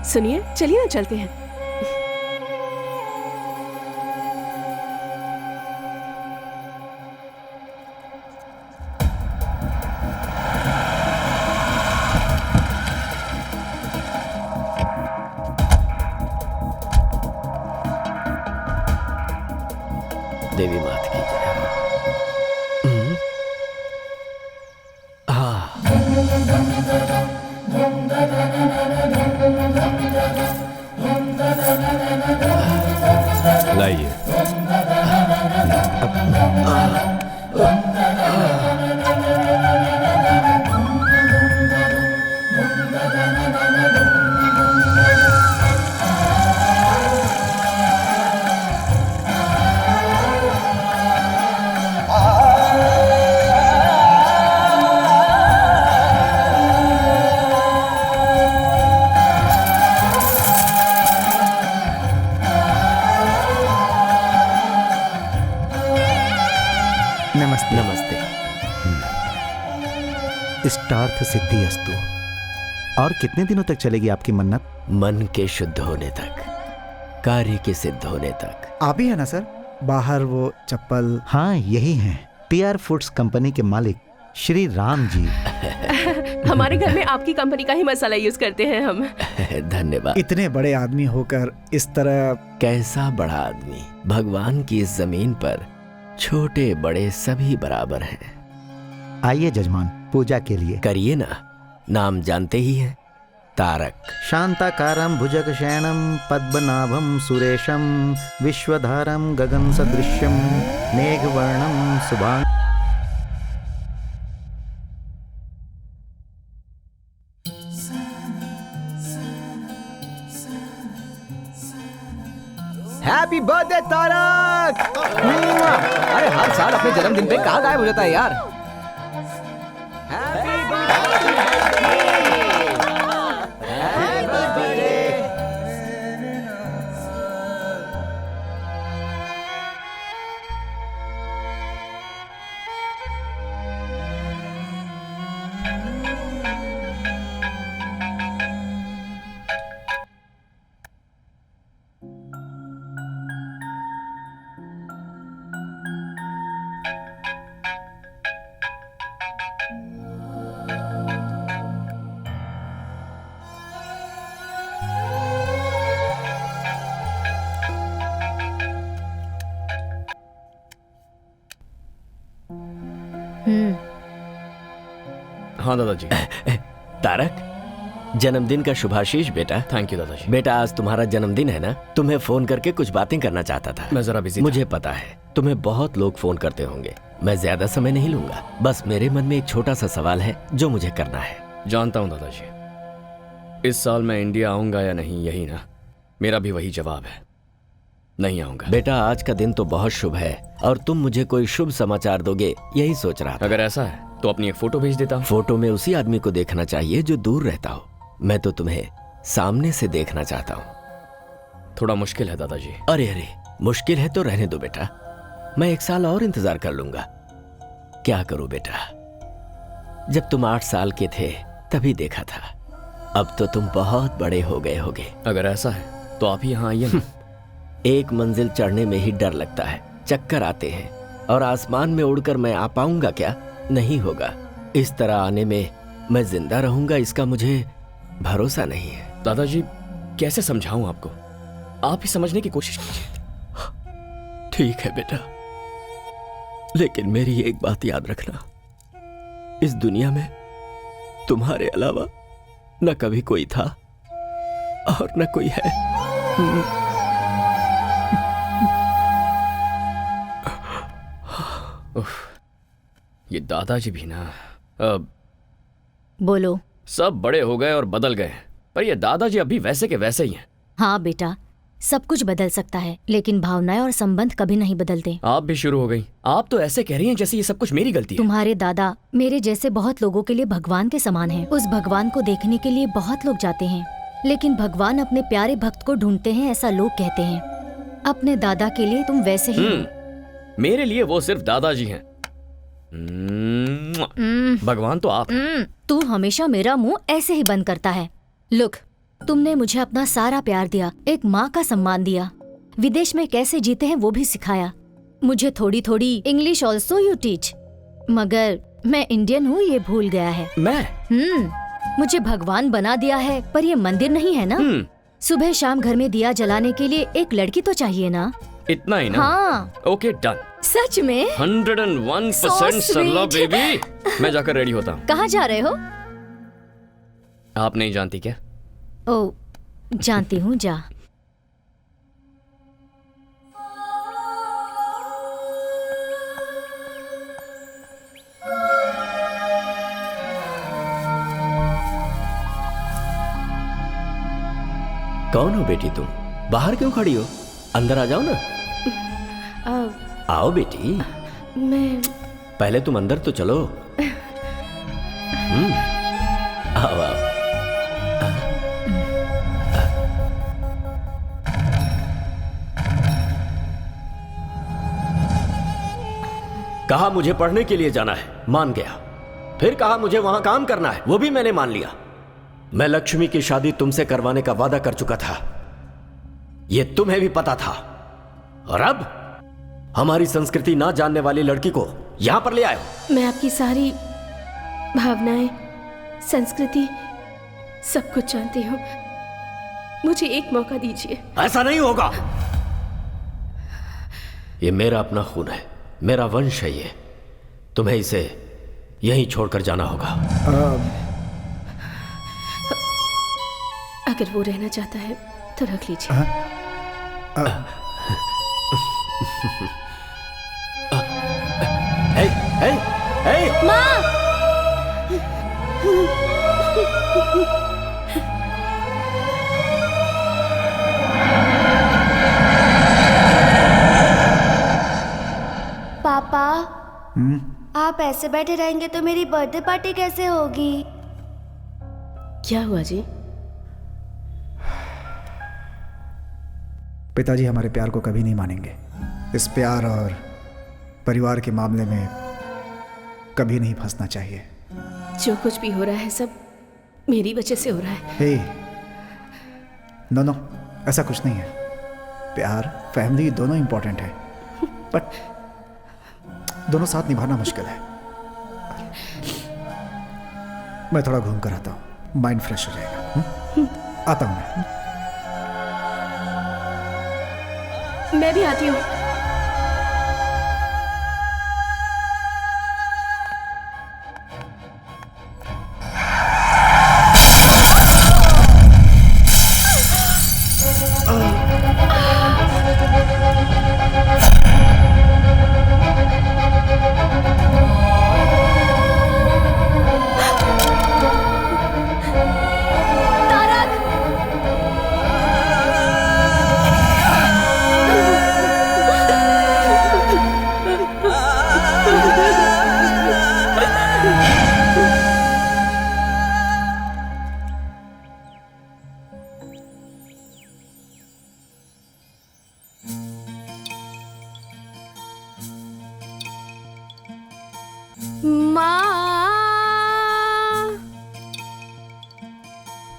सुनिए, चलिए ना चलते हैं। देवी मात की जय। लाइए। नमस्ते। नमस्ते। इष्टार्थ सिद्धि अस्तु। और कितने दिनों तक चलेगी आपकी मन्नत? मन के शुद्ध होने तक, कार्य के सिद्ध होने तक। आप ही है ना सर, बाहर वो चप्पल? हाँ, यही हैं, टीआर फूड्स कंपनी के मालिक श्री राम जी। हमारे घर में आपकी कंपनी का ही मसाला यूज करते हैं हम। धन्यवाद। इतने बड़े आदमी होकर इस तरह। कैसा बड़ा आदमी। भगवान की इस जमीन पर छोटे बड़े सभी बराबर हैं। आइए जजमान, पूजा के लिए। करिए ना। नाम जानते ही हैं, तारक। शांताकारं भुजगशयनं पद्मनाभं सुरेशं विश्वधारं गगन सदृश्यं मेघवर्णं शुभांग। Happy birthday Tarak. अरे हर साल अपने जन्मदिन पे कहाँ गायब हो जाता है यार। Happy birthday. हाँ दादाजी। तारक, जन्मदिन का शुभाशीष बेटा। थैंक यू दादाजी। बेटा, आज तुम्हारा जन्मदिन है ना? तुम्हें फोन करके कुछ बातें करना चाहता था। मैं जरा बिजी था। मुझे पता है तुम्हें बहुत लोग फोन करते होंगे। मैं ज्यादा समय नहीं लूंगा। बस मेरे मन में एक छोटा सा सवाल है जो मुझे करना है। जानता हूँ दादाजी, इस साल मैं इंडिया आऊंगा या नहीं, यही ना? मेरा भी वही जवाब है, नहीं आऊंगा। बेटा, आज का दिन तो बहुत शुभ है और तुम मुझे कोई शुभ समाचार दोगे, यही सोच रहा था। अगर ऐसा है तो अपनी एक फोटो भेज देता हूँ। फोटो में उसी आदमी को देखना चाहिए जो दूर रहता हो। मैं तो तुम्हें सामने से देखना चाहता हूँ। थोड़ा मुश्किल है दादाजी। अरे अरे, मुश्किल है तो रहने दो बेटा, मैं 1 साल और इंतजार कर लूंगा। क्या करूं बेटा, जब तुम 8 साल के थे तभी देखा था, अब तो तुम बहुत बड़े हो गए होगे। अगर ऐसा है तो आप ही यहाँ आइए ना। एक मंजिल चढ़ने में ही डर लगता है, चक्कर आते हैं, और आसमान में उड़कर मैं आ पाऊंगा क्या? नहीं होगा। इस तरह आने में मैं जिंदा रहूंगा, इसका मुझे भरोसा नहीं है। दादाजी, कैसे समझाऊं आपको? आप ही समझने की कोशिश कीजिए। ठीक है बेटा, लेकिन मेरी एक बात याद रखना, इस दुनिया में तुम्हारे अलावा न कभी कोई था और न कोई है। ये दादाजी भी ना, बोलो। सब बड़े हो गए और बदल गए, पर ये दादाजी अभी वैसे के वैसे ही हैं। हाँ बेटा, सब कुछ बदल सकता है, लेकिन भावनाएं और संबंध कभी नहीं बदलते। आप भी शुरू हो गई। आप तो ऐसे कह रही हैं जैसे ये सब कुछ मेरी गलती है। तुम्हारे दादा मेरे जैसे बहुत लोगों के लिए भगवान के समान हैं। उस भगवान को देखने के लिए बहुत लोग जाते हैं, लेकिन भगवान अपने प्यारे भक्त को ढूंढते हैं, ऐसा लोग कहते हैं। अपने दादा के लिए तुम वैसे ही हो। मेरे लिए वो सिर्फ दादाजी हैं। भगवान तो आप हैं। तू हमेशा मेरा मुंह ऐसे ही बंद करता है। लुक, तुमने मुझे अपना सारा प्यार दिया, एक माँ का सम्मान दिया, विदेश में कैसे जीते हैं वो भी सिखाया। मुझे थोड़ी थोड़ी इंग्लिश ऑल्सो यू टीच, मगर मैं इंडियन हूँ ये भूल गया है। मैं मुझे भगवान बना दिया है, पर ये मंदिर नहीं है ना। सुबह शाम घर में दिया जलाने के लिए एक लड़की तो चाहिए ना। इतना ही ना? हाँ। Okay done. सच में? 101% सरला बेबी। मैं जाकर रेडी होता हूँ। कहाँ जा रहे हो? आप नहीं जानती क्या? ओ, जानती हूँ, जा। कौन हो बेटी तुम? बाहर क्यों खड़ी हो? अंदर आ जाओ ना। आओ बेटी। मैं पहले तुम अंदर तो चलो। आओ आओ। कहा मुझे पढ़ने के लिए जाना है, मान गया। फिर कहा मुझे वहां काम करना है, वो भी मैंने मान लिया। मैं लक्ष्मी की शादी तुमसे करवाने का वादा कर चुका था, ये तुम्हें भी पता था। और अब हमारी संस्कृति ना जानने वाली लड़की को यहां पर ले आए हो। मैं आपकी सारी भावनाएं, संस्कृति, सब कुछ जानती हूँ। मुझे एक मौका दीजिए। ऐसा नहीं होगा। ये मेरा अपना खून है, मेरा वंश है ये। तुम्हें इसे यहीं छोड़कर जाना होगा। अगर वो रहना चाहता है तो रख लीजिए। हे, हे, हे! माँ! पापा, आप ऐसे बैठे रहेंगे तो मेरी बर्थडे पार्टी कैसे होगी? क्या हुआ जी? पिताजी हमारे प्यार को कभी नहीं मानेंगे। इस प्यार और परिवार के मामले में कभी नहीं फंसना चाहिए। जो कुछ भी हो रहा है सब मेरी वजह से हो रहा है। हे, नो, ऐसा कुछ नहीं है। प्यार, फैमिली दोनों इंपॉर्टेंट है, बट दोनों साथ निभाना मुश्किल है। मैं थोड़ा घूम कर आता हूँ, माइंड फ्रेश हो जाएगा। आता हूँ मैं। मैं भी आती हूँ।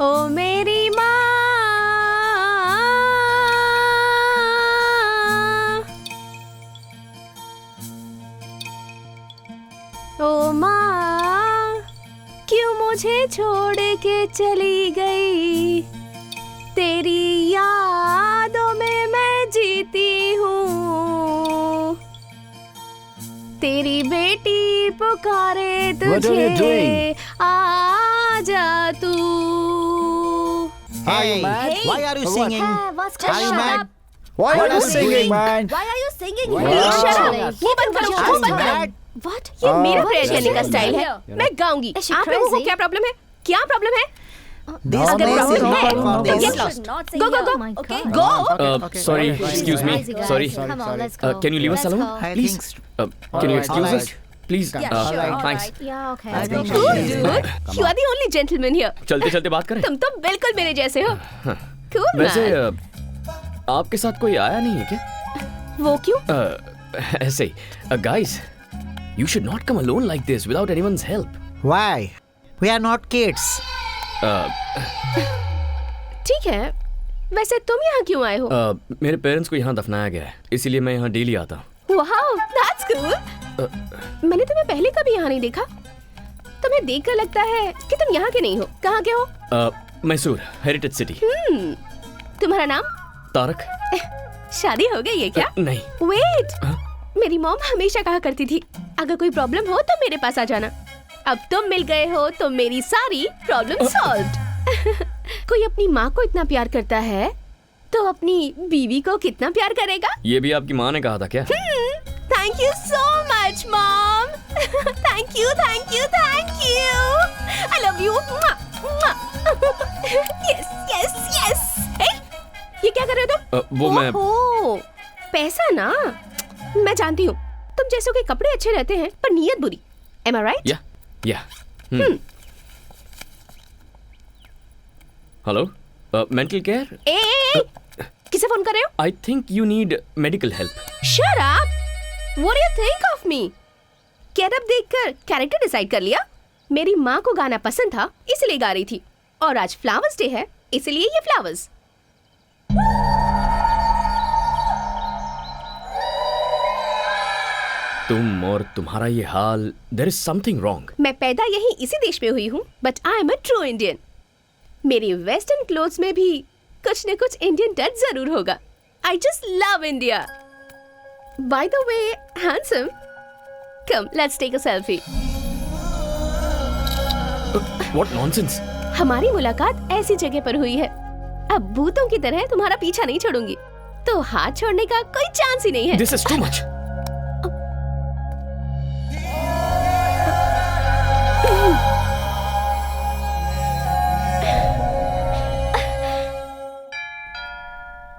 ओ मेरी माँ, ओ माँ, क्यों मुझे छोड़ के चली गई? तेरी यादों में मैं जीती हूँ। तेरी बेटी पुकारे तुझे, आ जा तू। Hey, why are you singing? What's Are you mad? Why What are you singing? Why are you singing? Shut up! वो बंद करो, वो बंद करो। What? ये मेरा प्रेयर करने का स्टाइल है। मैं गाऊंगी। Is she आप लोगों को crazy? क्या प्रॉब्लम है? क्या प्रॉब्लम है? This अगर place is प्रॉब्लम not है for तो this. get lost. Go, go, go. Okay. Go. Sorry, excuse me. Sorry. Come on, let's go. Can you leave us Let's alone, go. I please? think Can you Alright, excuse us, alright. please? Yeah, sure. All Thanks. right. Yeah, okay. I think Let's go. Cool, dude. You are the only gentleman here. चलते चलते बात करें। तुम तो बिल्कुल मेरे जैसे हो। Cool, वैसे man. आपके साथ कोई आया नहीं है क्या? वो क्यों? ऐसे ही। Guys, you should not come alone like this without anyone's help. why? We are not kids. ठीक है, वैसे तुम यहाँ क्यों आए हो? मेरे पेरेंट्स को यहाँ दफनाया गया है, इसीलिए मैं यहाँ डेली आता हूँ। Wow, that's cool. मैंने तुम्हें पहले कभी यहाँ नहीं देखा। तुम्हें देखकर लगता है कि तुम यहाँ के नहीं हो। कहाँ के हो? Mysore, heritage city. तुम्हारा नाम? तारक। शादी हो गई है क्या? नहीं। वेट, मेरी मॉम हमेशा कहा करती थी अगर कोई प्रॉब्लम हो तो मेरे पास आ जाना। अब तुम मिल गए हो तो मेरी सारी प्रॉब्लम सॉल्व्ड। कोई अपनी माँ को इतना प्यार करता है तो अपनी बीवी को कितना प्यार करेगा? ये भी आपकी माँ ने कहा था क्या? Thank you so much mom. Thank you, thank you, thank you. I love you. Yes yes yes. ये क्या कर रहे हो तुम? वो मैं पैसा ना, मैं जानती हूँ तुम जैसों के कपड़े अच्छे रहते हैं पर नीयत बुरी। Am I right? या। Hello, mental care. किसे फोन कर रहे हो? I think you need medical help. Shut up! What do you think of me? Get up देखकर कैरेक्टर डिसाइड कर लिया? मेरी माँ को गाना पसंद था इसलिए गा रही थी, और आज फ्लावर्स डे है इसलिए ये फ्लावर्स। तुम और तुम्हारा ये हाल, देयर इज समथिंग रॉन्ग। मैं पैदा यही इसी देश में हुई हूँ, but I am a true Indian. मेरी वेस्टर्न क्लोथ्स में भी कुछ न कुछ इंडियन टच जरूर होगा। I just love India. By the way handsome, come let's take a selfie. What nonsense. हमारी मुलाकात ऐसी जगह पर हुई है, अब भूतों की तरह तुम्हारा पीछा नहीं छोड़ूंगी, तो हाथ छोड़ने का कोई चांस ही नहीं है। This is too much.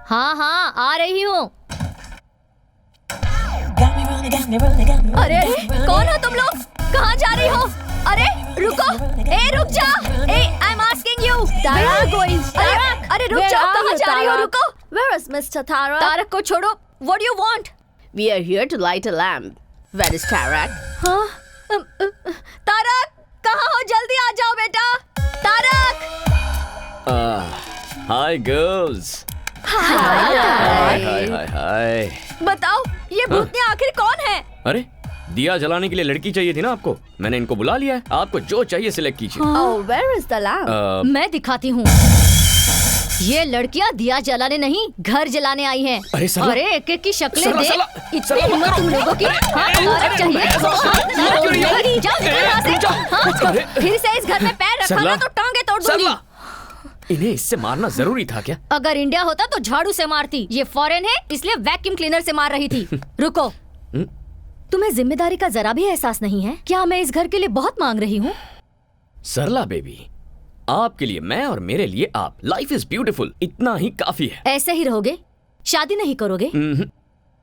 हाँ आ रही हूँ। अरे कौन हो तुम लोग? कहाँ जा रही हो? अरे रुको, रुक जा। I am asking you. Tarak, अरे रुक जाओ, कहाँ जा रही हो? रुको। Where is Mr. Tarak? Tarak को छोड़ो। What do you want? We are here to light a lamp. Where is Tarak? हाँ, तारक कहाँ हो? जल्दी आ जाओ बेटा। तारक। Hi girls. हाय। बताओ ये भूतनी आखिर कौन है? अरे दिया जलाने के लिए लड़की चाहिए थी ना आपको, मैंने इनको बुला लिया है। आपको जो चाहिए सिलेक्ट कीजिए। Oh, where is the lamp? मैं दिखाती हूँ। ये लड़कियाँ दिया जलाने नहीं, घर जलाने आई हैं। अरे साला। अरे एक एक की शक्लें साला, देख। साला। इतनी साला, हिम्मत तुम लोगों की? हाँ, तारक चाहिए। जाओ निकलो यहाँ से। हाँ, फिर से इस घर में पैर रखा ना तो टांगे तोड़ दूंगी। इन्हें इससे मारना जरूरी था क्या? अगर इंडिया होता तो झाड़ू से मारती। ये फॉरेन है इसलिए वैक्यूम क्लीनर से मार रही थी। रुको, तुम्हें जिम्मेदारी का जरा भी एहसास नहीं है? क्या मैं इस घर के लिए बहुत मांग रही हूँ? सरला बेबी, आपके लिए मैं और मेरे लिए आप। लाइफ इज ब्यूटीफुल, इतना ही काफी है। ऐसे ही रहोगे? शादी नहीं करोगे?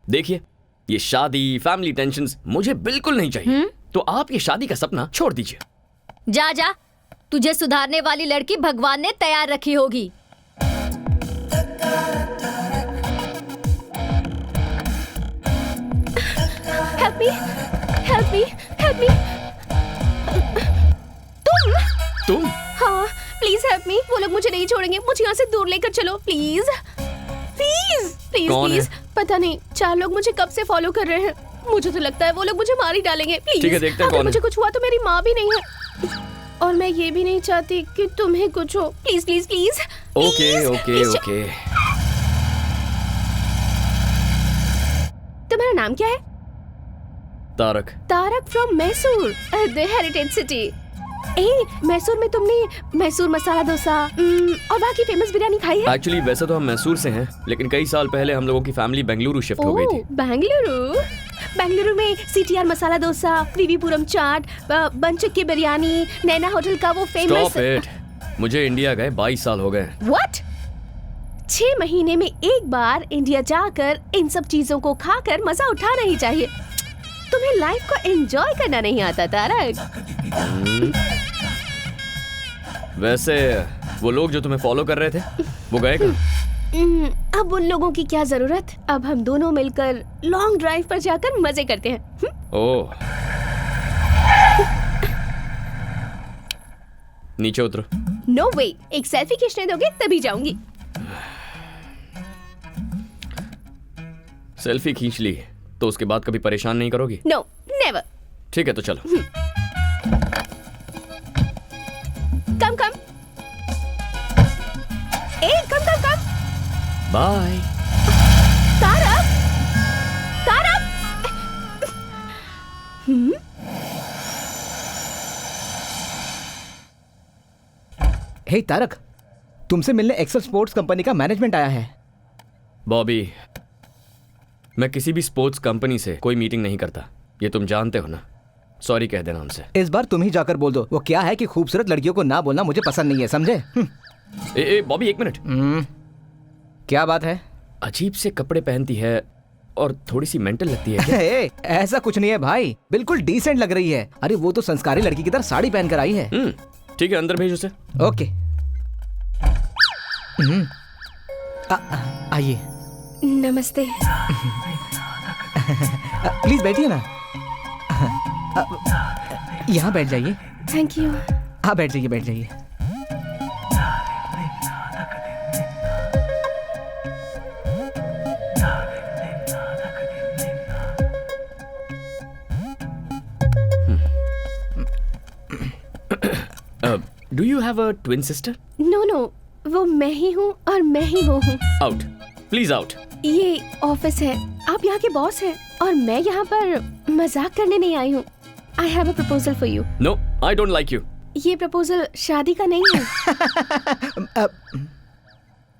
देखिए, ये शादी, फैमिली टेंशन्स मुझे बिल्कुल नहीं चाहिए। तो आप ये शादी का सपना छोड़ दीजिए। जा, तुझे सुधारने वाली लड़की भगवान ने तैयार रखी होगी। Help me, help me, help me. तुम? हाँ, प्लीज हेल्प मी। वो लोग मुझे नहीं छोड़ेंगे, मुझे यहाँ से दूर लेकर चलो प्लीज। प्लीज प्लीज कौन प्लीज। है? पता नहीं, 4 लोग मुझे कब से फॉलो कर रहे हैं। मुझे तो लगता है वो लोग मुझे मार ही डालेंगे। प्लीज, ठीक है, देखते हैं अगर कौन है। मुझे कुछ हुआ तो मेरी माँ भी नहीं है, और मैं ये भी नहीं चाहती कि तुम्हें कुछ हो। Please please please. ओके। तुम्हारा नाम क्या है? Tarak. Tarak from Mysore, the heritage city. Mysore में तुमने मैसूर मसाला डोसा और बाकी फेमस बिरयानी खाई है? एक्चुअली वैसे तो हम मैसूर से हैं, लेकिन कई साल पहले हम लोगों की फैमिली बेंगलुरु शिफ्ट हो गई थी। बेंगलुरु में सीटीआर मसाला डोसा, विवीपुरम चाट, बनचक्की बिरयानी, नैना होटल का वो फेमस। Stop it. मुझे इंडिया गए 22 साल हो गए। व्हाट? 6 महीने में एक बार इंडिया जाकर इन सब चीजों को खाकर मजा उठाना ही चाहिए। तुम्हें लाइफ को एंजॉय करना नहीं आता तारक। वैसे वो लोग जो तुम्हें फॉलो कर रहे थे वो गए कहाँ? अब उन लोगों की क्या जरूरत। अब हम दोनों मिलकर लॉन्ग ड्राइव पर जाकर मजे करते हैं। ओह नीचे उतरो। नो वे, एक सेल्फी खींचने दोगे तभी जाऊंगी। सेल्फी खींच ली तो उसके बाद कभी परेशान नहीं करोगी? No, never. ठीक है तो चलो। Come come. ए, come come come. Bye. Tarak, Tarak. Hey Tarak, तुमसे मिलने एक्सेल स्पोर्ट्स कंपनी का मैनेजमेंट आया है। बॉबी, मैं किसी भी स्पोर्ट्स कंपनी से कोई मीटिंग नहीं करता, ये तुम जानते हो ना। सॉरी कह देना हमसे। इस बार तुम ही जाकर बोल दो। वो क्या है कि खूबसूरत लड़कियों को ना बोलना मुझे पसंद नहीं है, समझे? ए बॉबी, एक मिनट। क्या बात है? अजीब से कपड़े पहनती है और थोड़ी सी मेंटल लगती है क्या? ऐसा कुछ नहीं है भाई, बिल्कुल डिसेंट लग रही है। अरे वो तो संस्कारी लड़की की तरह साड़ी पहनकर आई है। ठीक है, अंदर भेज उसे। ओके। आइए। नमस्ते। प्लीज बैठिए ना। यहाँ बैठ जाइए। Thank you. हाँ बैठ जाइए, बैठ जाइए। Do you have a twin sister? No no, वो मैं ही हूँ और मैं ही वो हूँ। Out, please out. ये ऑफिस है, आप यहाँ के बॉस हैं और मैं यहाँ पर मजाक करने नहीं आई हूँ। I have a proposal for you. No, I don't like you. ये प्रपोजल शादी का नहीं है।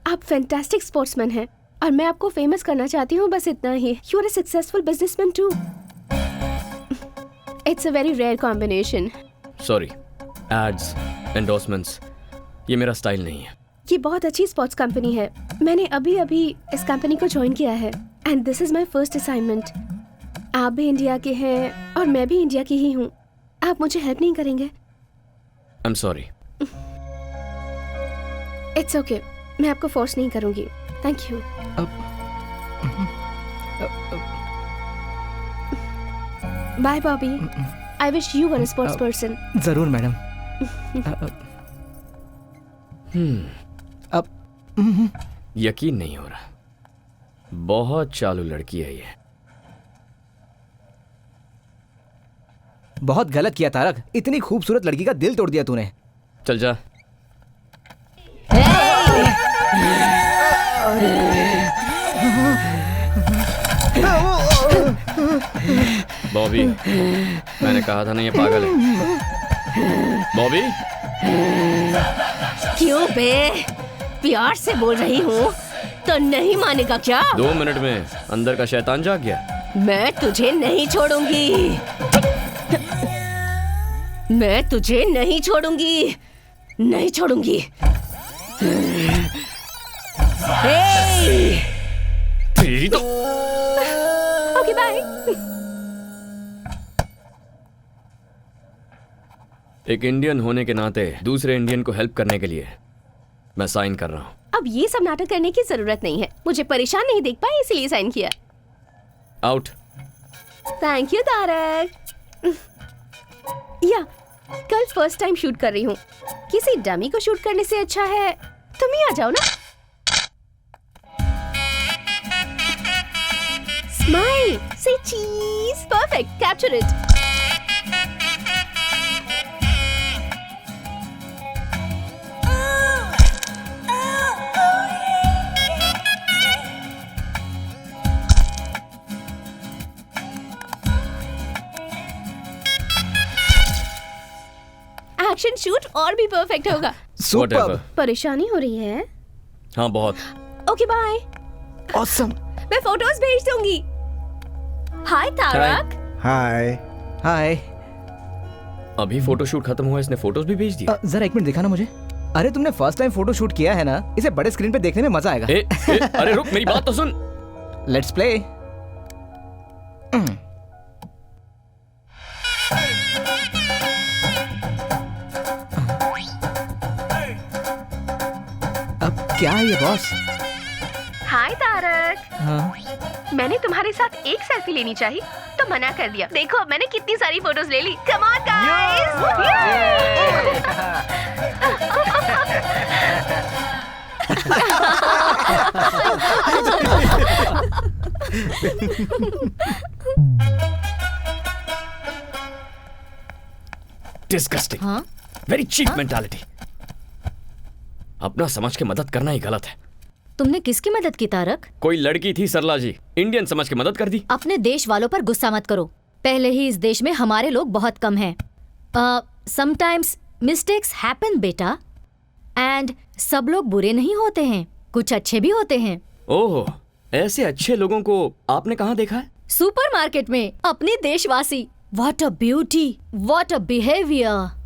आप फैंटास्टिक स्पोर्ट्समैन हैं और मैं आपको फेमस करना चाहती हूँ, बस इतना ही। You are a successful businessman too. It's a very rare combination. Sorry, ads, endorsements, ये मेरा स्टाइल नहीं है। ये बहुत अच्छी स्पोर्ट्स कंपनी है। मैंने अभी अभी इस कंपनी को ज्वाइन किया है and this is my first assignment. आप भी इंडिया के हैं और मैं भी इंडिया की ही हूँ। आप मुझे हेल्प नहीं करेंगे? I am sorry. It's okay, मैं आपको फोर्स नहीं करूंगी। Thank you. Bye Bobby. I wish you were a sports person. जरूर मैडम। अब यकीन नहीं हो रहा, बहुत चालू लड़की है ये। बहुत गलत किया तारक, इतनी खूबसूरत लड़की का दिल तोड़ दिया तूने। चल जा। बॉबी, मैंने कहा था ना ये पागल है। बॉबी, क्यों बे? प्यार से बोल रही हूँ तो नहीं मानेगा क्या? 2 मिनट में अंदर का शैतान जाग गया। मैं तुझे नहीं छोड़ूंगी। मैं तुझे नहीं छोड़ूंगी, नहीं छोड़ूंगी। तेरी तो। Okay bye. एक इंडियन होने के नाते दूसरे इंडियन को हेल्प करने के लिए मैं साइन कर रहा हूँ। अब ये सब नाटक करने की जरूरत नहीं है। मुझे परेशान नहीं देख पाए इसलिए साइन किया। आउट। Thank you Tarak. या कल फर्स्ट टाइम शूट कर रही हूँ। किसी डमी को शूट करने से अच्छा है तुम ही आ जाओ ना। स्माइल, से चीज। Perfect, capture it. Action shoot और भी परफेक्ट होगा। Whatever. परेशानी हो रही है? हाँ बहुत। Okay bye. ऑसम। मैं फोटोज भेज दूंगी। हाय तारक। हाय। हाय। अभी फोटो शूट खत्म हुआ, इसने फोटोज भी भेज दिया। जरा 1 मिनट दिखाना मुझे। अरे तुमने फर्स्ट टाइम फोटो शूट किया है ना, इसे बड़े स्क्रीन पे देखने में मजा आएगा। अरे रुक, मेरी बात तो सुन। Let's play. अब क्या है ये बॉस? हाय तारक। हाँ। मैंने तुम्हारे साथ एक सेल्फी लेनी चाहिए तो तो मना कर दिया। देखो अब मैंने कितनी सारी फोटोज ले ली। Come on guys. डिस्गस्टिंग, हाँ? Very cheap mentality. अपना समझ के मदद करना ही गलत है। तुमने किसकी मदद की तारक? कोई लड़की थी सरला जी, इंडियन समझ के मदद कर दी। अपने देश वालों पर गुस्सा मत करो। पहले ही इस देश में हमारे लोग बहुत कम हैं। समटाइम्स मिस्टेक्स हैपन बेटा, एंड सब लोग बुरे नहीं होते हैं, कुछ अच्छे भी होते हैं। ओह, ऐसे अच्छे लोगों को आपने कहाँ देखा है? सुपरमार्केट में अपने देशवासी। What a beauty, what a behaviour.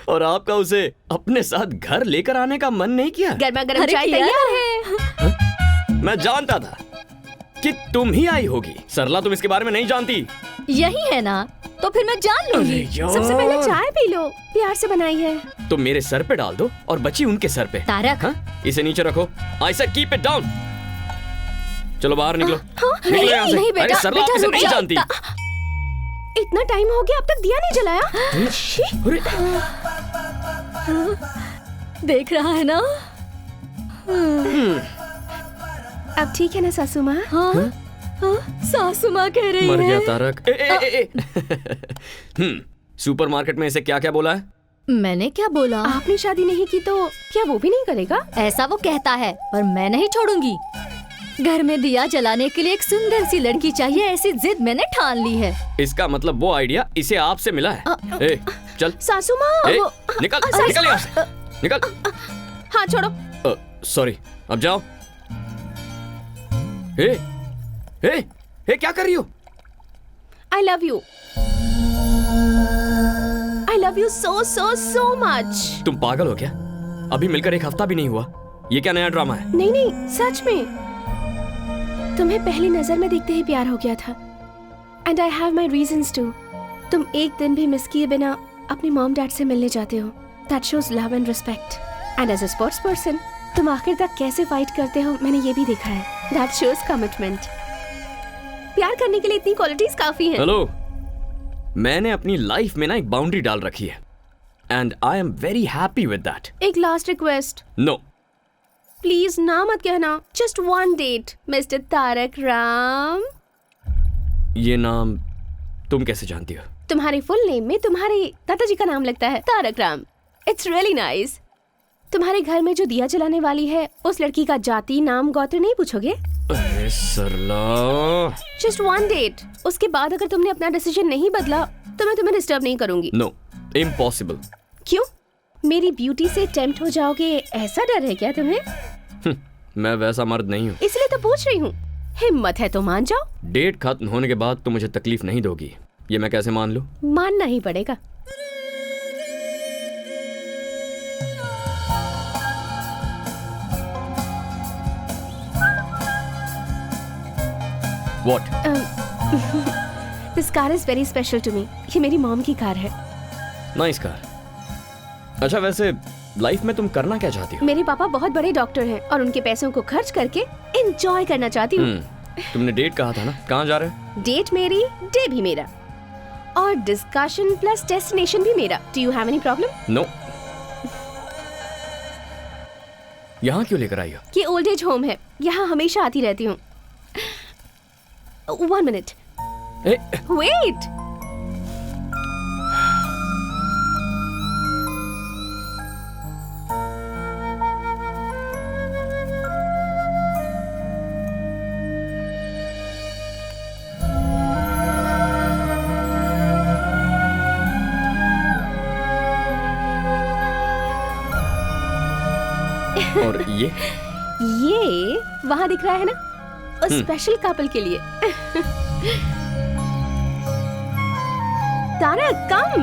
और आपका उसे अपने साथ घर लेकर आने का मन नहीं किया? गर्मा गर्म अरे चाय किया तैयार है। मैं जानता था कि तुम ही आई होगी। सरला, तुम इसके बारे में नहीं जानती। यही है ना, तो फिर मैं जान लूंगी। सबसे पहले चाय पी लो, प्यार से बनाई है। तो मेरे सर पे डाल दो और बची उनके सर पे। तारक। हाँ? इसे नीचे रखो। I said keep it down. चलो बाहर निकलो। निकलो यहाँ से। नहीं बेटा, अरे सरला, आप बेटा, इसे रुक नहीं जा। जानती। इतना टाइम हो गया अब तक दिया नहीं जलाया। अरे देख रहा है ना? अब ठीक है ना सासू माँ? हाँ? हाँ? सासू माँ कह रही मर है। गया तारक। ए, ए, ए, ए। सुपरमार्केट में इसे क्या क्या बोला है? मैंने क्या बोला? आपने शादी नहीं की तो क्या वो भी नहीं करेगा? ऐसा वो कहता है, पर मैं नहीं छोड़ूंगी। घर में दिया जलाने के लिए एक सुंदर सी लड़की चाहिए, ऐसी जिद मैंने ठान ली है। इसका मतलब वो आइडिया इसे आपसे मिला है। ए, चल। सासू माँ ए, वो- निकल, सासू- निकल यहाँ से। निकल। हाँ छोड़ो। सॉरी, अब जाओ। ए, ए, ए, क्या कर रही हो? I love you. I love you so so so much. तुम पागल हो क्या? अभी मिलकर एक हफ्ता भी नहीं हुआ। ये क्या नया ड्रामा है? नहीं नहीं, सच में तुम्हें पहली नजर में देखते ही प्यार हो गया था। And I have my reasons too. तुम एक दिन भी मिस किए बिना अपनी मॉम डैड से मिलने जाते हो। That shows love and respect. And as a sports person तुम आखिर तक कैसे फाइट करते हो मैंने ये भी देखा है। That shows commitment. प्यार करने के लिए इतनी क्वालिटीज काफी हैं। हेलो, मैंने अपनी लाइफ में ना एक बाउंड्री डाल रखी है and I am very happy with that. एक लास्ट रिक्वेस्ट, नो, प्लीज ना मत कहना। Just one date mister Tarak Ram. ये नाम तुम कैसे जानती हो? तुम्हारे फुल नेम में तुम्हारे दादाजी का नाम लगता है, Tarak Ram. It's really nice. तुम्हारे घर में जो दिया जलाने वाली है उस लड़की का जाति, नाम, गोत्र नहीं पूछोगे? अरे सरला, जस्ट वन डेट। उसके बाद अगर तुमने अपना डिसीजन नहीं बदला तो मैं तुम्हें डिस्टर्ब नहीं करूंगी। No, impossible. क्यों? मेरी ब्यूटी से टेम्प्ट हो जाओगे ऐसा डर है क्या तुम्हें? मैं वैसा मर्द नहीं हूँ। इसलिए तो पूछ रही हूँ। हिम्मत है तो मान जाओ। डेट खत्म होने के बाद तो मुझे तकलीफ नहीं दोगी, ये मैं कैसे मान लूँ? मानना ही पड़ेगा। What? This car is very special to me. ये मेरी मॉम की कार है। Nice car. अच्छा, वैसे लाइफ में तुम करना क्या चाहती हो? मेरे पापा बहुत बड़े डॉक्टर हैं और उनके पैसों को खर्च करके एंजॉय करना चाहती हूँ। तुमने डेट कहा था ना, कहाँ जा रहे हो? डेट मेरी, डे भी मेरा, और डिस्कशन प्लस डेस्टिनेशन भी मेरा। Do you have any problem? No. यहाँ क्यों लेकर आई हो? ये ओल्ड एज होम है, यहाँ हमेशा आती रहती हूँ। 1 मिनट, ए, वेट। और ये वहाँ दिख रहा है ना, उस स्पेशल कपल के लिए। Tarak, come.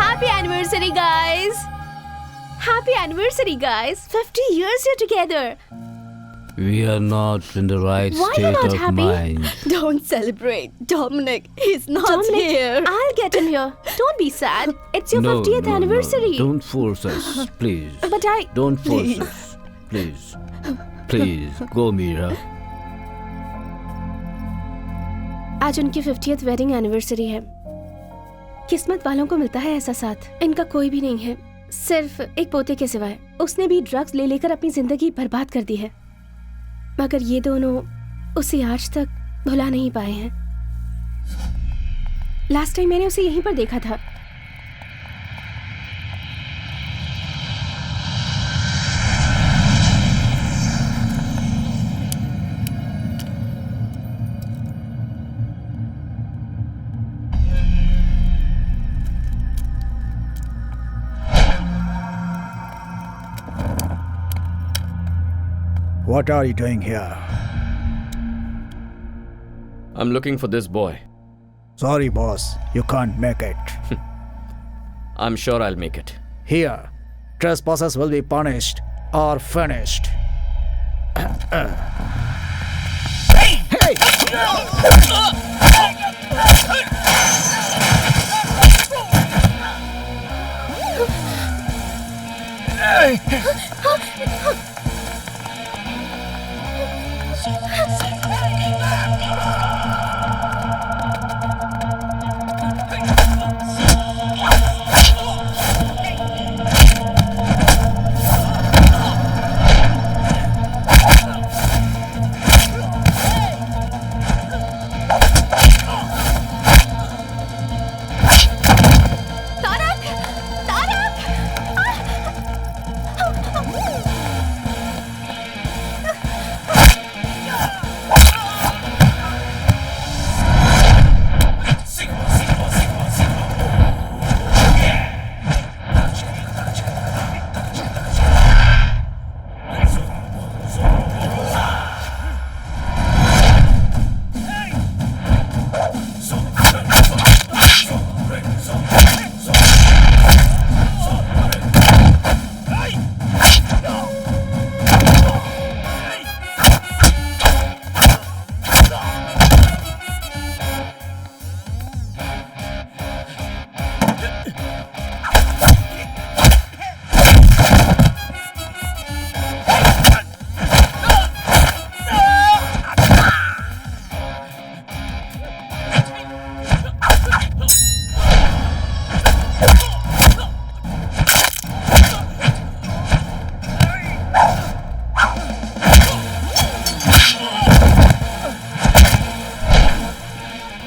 Happy anniversary guys. Happy anniversary guys. 50 years you're together. We are not in the right Why you're state not of happy? mind. Don't celebrate, Dominic. He's not Dominic, here. I'll get him here. Don't be sad. It's your No, 50th no, anniversary. No. Don't force us, please. But I... Don't force Please. us, please. Please, go, Mira. आज उनकी 50th wedding anniversary है। किस्मत वालों को मिलता है ऐसा साथ। इनका कोई भी नहीं है, सिर्फ एक पोते के सिवाय। उसने भी ड्रग्स ले लेकर अपनी जिंदगी बर्बाद कर दी है, मगर ये दोनों उसे आज तक भुला नहीं पाए हैं। लास्ट टाइम मैंने उसे यहीं पर देखा था। What are you doing here? I'm looking for this boy. Sorry, boss. You can't make it. I'm sure I'll make it. Here, trespassers will be punished or finished.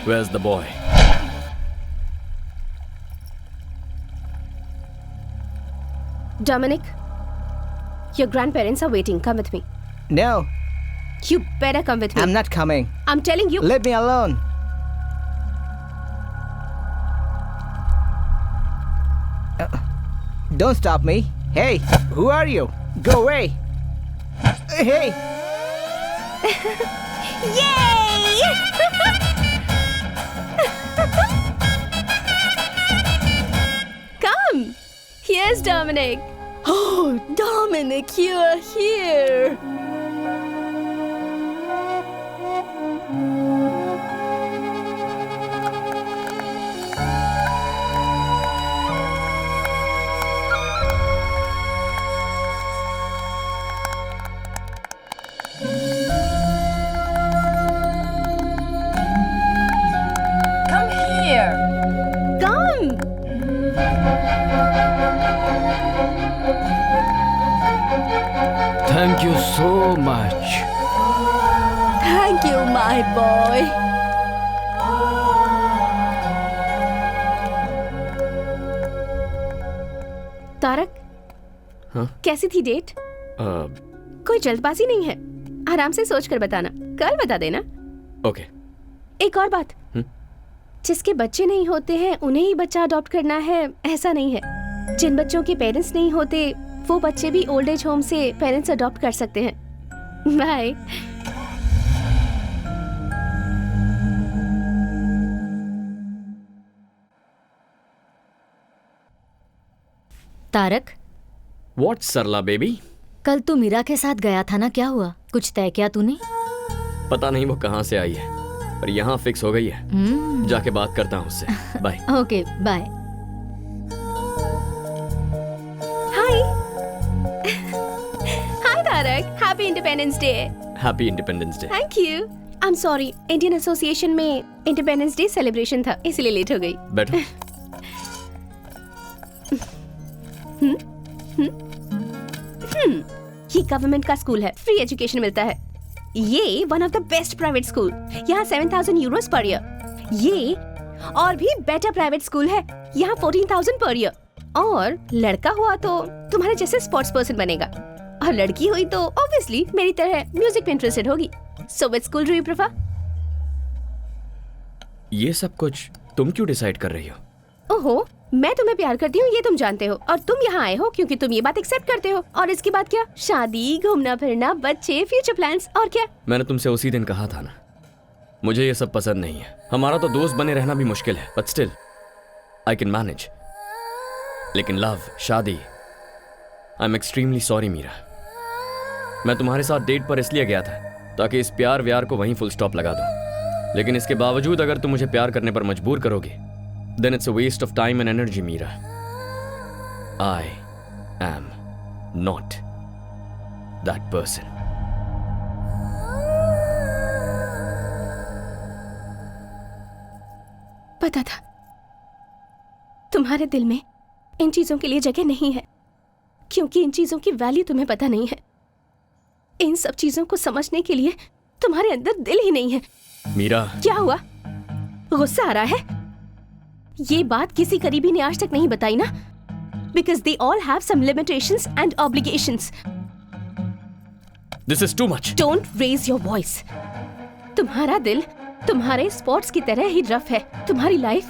Where's the boy? Dominic, your grandparents are waiting. Come with me. No, You better come with me. I'm not coming. I'm telling you. Leave me alone. Don't stop me. Hey, who are you? Go away. Hey. Yay! Come. Here's Dominic. Oh, Dominic, you're here. Come here. Come. Thank you so much. Thank you, my boy. Tarak, हाँ? कैसी थी date? कोई जल्दबाजी नहीं है, आराम से सोच कर बताना, कल बता देना। ओके। एक और बात, जिसके बच्चे नहीं होते हैं उन्हें ही बच्चा अडॉप्ट करना है ऐसा नहीं है। जिन बच्चों के पेरेंट्स नहीं होते वो बच्चे भी ओल्ड एज होम से पेरेंट्स अडॉप्ट कर सकते हैं। Bye. Tarak, What, Sarla baby? कल तू मीरा के साथ गया था ना, क्या हुआ? कुछ तय किया तूने? पता नहीं वो कहाँ से आई है, पर यहाँ फिक्स हो गई है। जाके बात करता हूँ उससे। Bye. Okay, bye. Hi. Hi Tarak, happy independence day है। Happy independence day. Thank you. I am sorry, Indian association में इंडिपेंडेंस डे सेलिब्रेशन था, इसलिए लेट हो गई। बैठो। ये गवर्नमेंट का स्कूल है, फ्री एजुकेशन मिलता है। ये one of the best private school, यहाँ 7,000 यूरोस पर ईयर। ये और भी बेटर प्राइवेट स्कूल है, यहाँ 14,000 पर ईयर। और लड़का हुआ तो तुम्हारे जैसे स्पोर्ट्स पर्सन बनेगा, और लड़की हुई तो ऑब्वियसली मेरी तरह म्यूजिक में इंटरेस्टेड होगी। So which school do you prefer? ये सब कुछ तुम क्यों डिसाइड कर रही हो? ओहो, मैं तुम्हें प्यार करती हूँ ये तुम जानते हो, और तुम यहाँ आए हो क्योंकि तुम ये बात एक्सेप्ट करते हो। और इसके बाद क्या? शादी, घूमना फिरना, बच्चे, फ्यूचर प्लान्स, और क्या? मैंने तुमसे उसी दिन कहा था ना, मुझे ये सब पसंद नहीं है। हमारा तो दोस्त बने रहना भी मुश्किल है, but still I can manage. लेकिन लव, शादी, I am extremely sorry Meera. मैं तुम्हारे साथ डेट पर इसलिए गया था ताकि इस प्यार व्यार को वहीं फुल स्टॉप लगा दूं। लेकिन इसके बावजूद अगर तुम मुझे प्यार करने पर मजबूर करोगे, then it's a waste of time and energy, Meera. I am not that person. पता था तुम्हारे दिल में इन चीजों के लिए जगह नहीं है, क्योंकि इन चीजों की वैल्यू तुम्हें पता नहीं है। इन सब चीजों को समझने के लिए तुम्हारे अंदर दिल ही नहीं है। मीरा, क्या हुआ? गुस्सा आ रहा है? ये बात किसी करीबी ने आज तक नहीं बताई ना? Because they all have some limitations and obligations. this is too much. Don't raise your voice. तुम्हारा दिल तुम्हारे स्पॉट्स की तरह ही रफ है। तुम्हारी लाइफ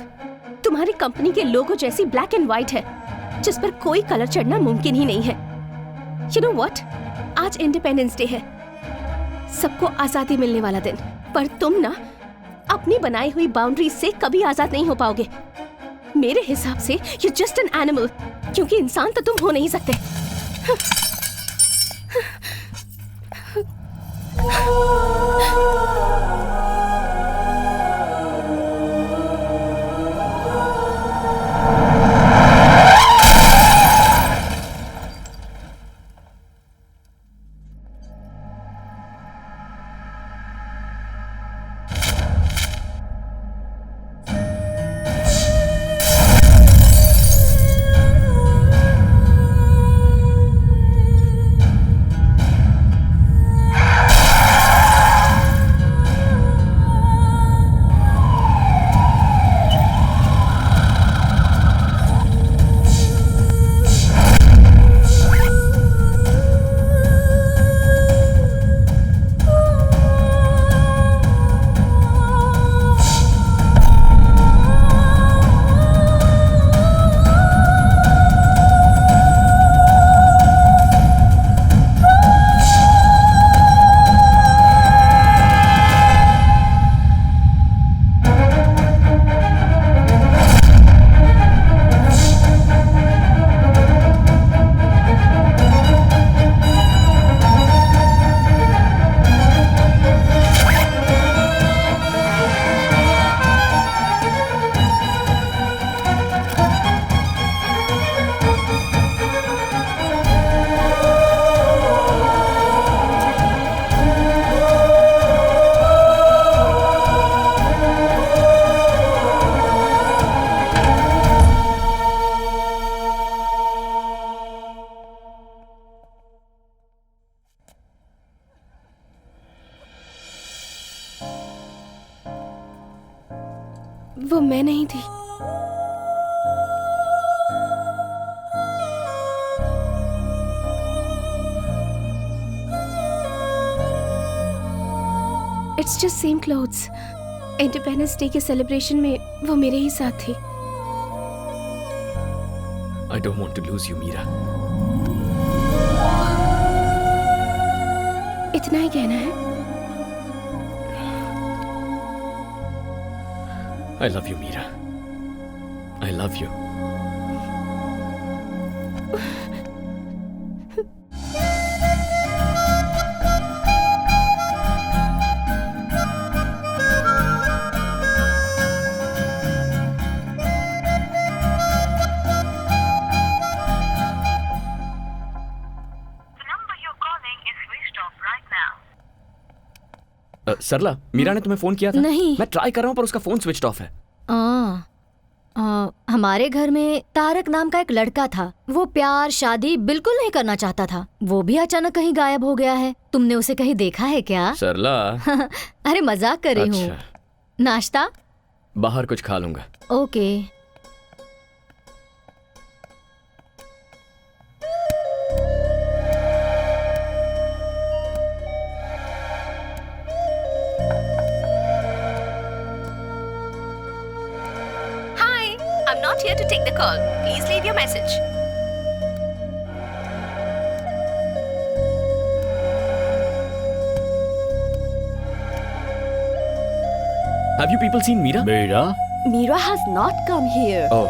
तुम्हारी कंपनी के लोगो जैसी ब्लैक एंड व्हाइट है, जिस पर कोई कलर चढ़ना मुमकिन ही नहीं है। You know what? आज इंडिपेंडेंस डे है, सबको आजादी मिलने वाला दिन, पर तुम ना अपनी बनाई हुई बाउंड्रीज से कभी आजाद नहीं हो पाओगे। मेरे हिसाब से यू जस्ट एन एनिमल, क्योंकि इंसान तो तुम हो नहीं सकते। वो मैं नहीं थी। It's just same clothes. Independence day के सेलिब्रेशन में वो मेरे ही साथ थी। I don't want to lose you, Meera. इतना ही कहना है? I love you, Meera. I love you. The number you're calling is switched off right सरला, मीरा ने तुम्हें फोन किया था? नहीं। मैं ट्राई कर रहा हूँ पर उसका फोन स्विच ऑफ है। हमारे घर में तारक नाम का एक लड़का था। वो प्यार शादी बिल्कुल नहीं करना चाहता था। वो भी अचानक कहीं गायब हो गया है। तुमने उसे कहीं देखा है क्या? सरला। अरे मजाक कर रही हूँ। अच्छा। नाश्ता? बाहर कुछ खा लूंगा। Okay. I'm not here to take the call. Please leave your message. Have you people seen Meera? Meera? Meera has not come here. Oh.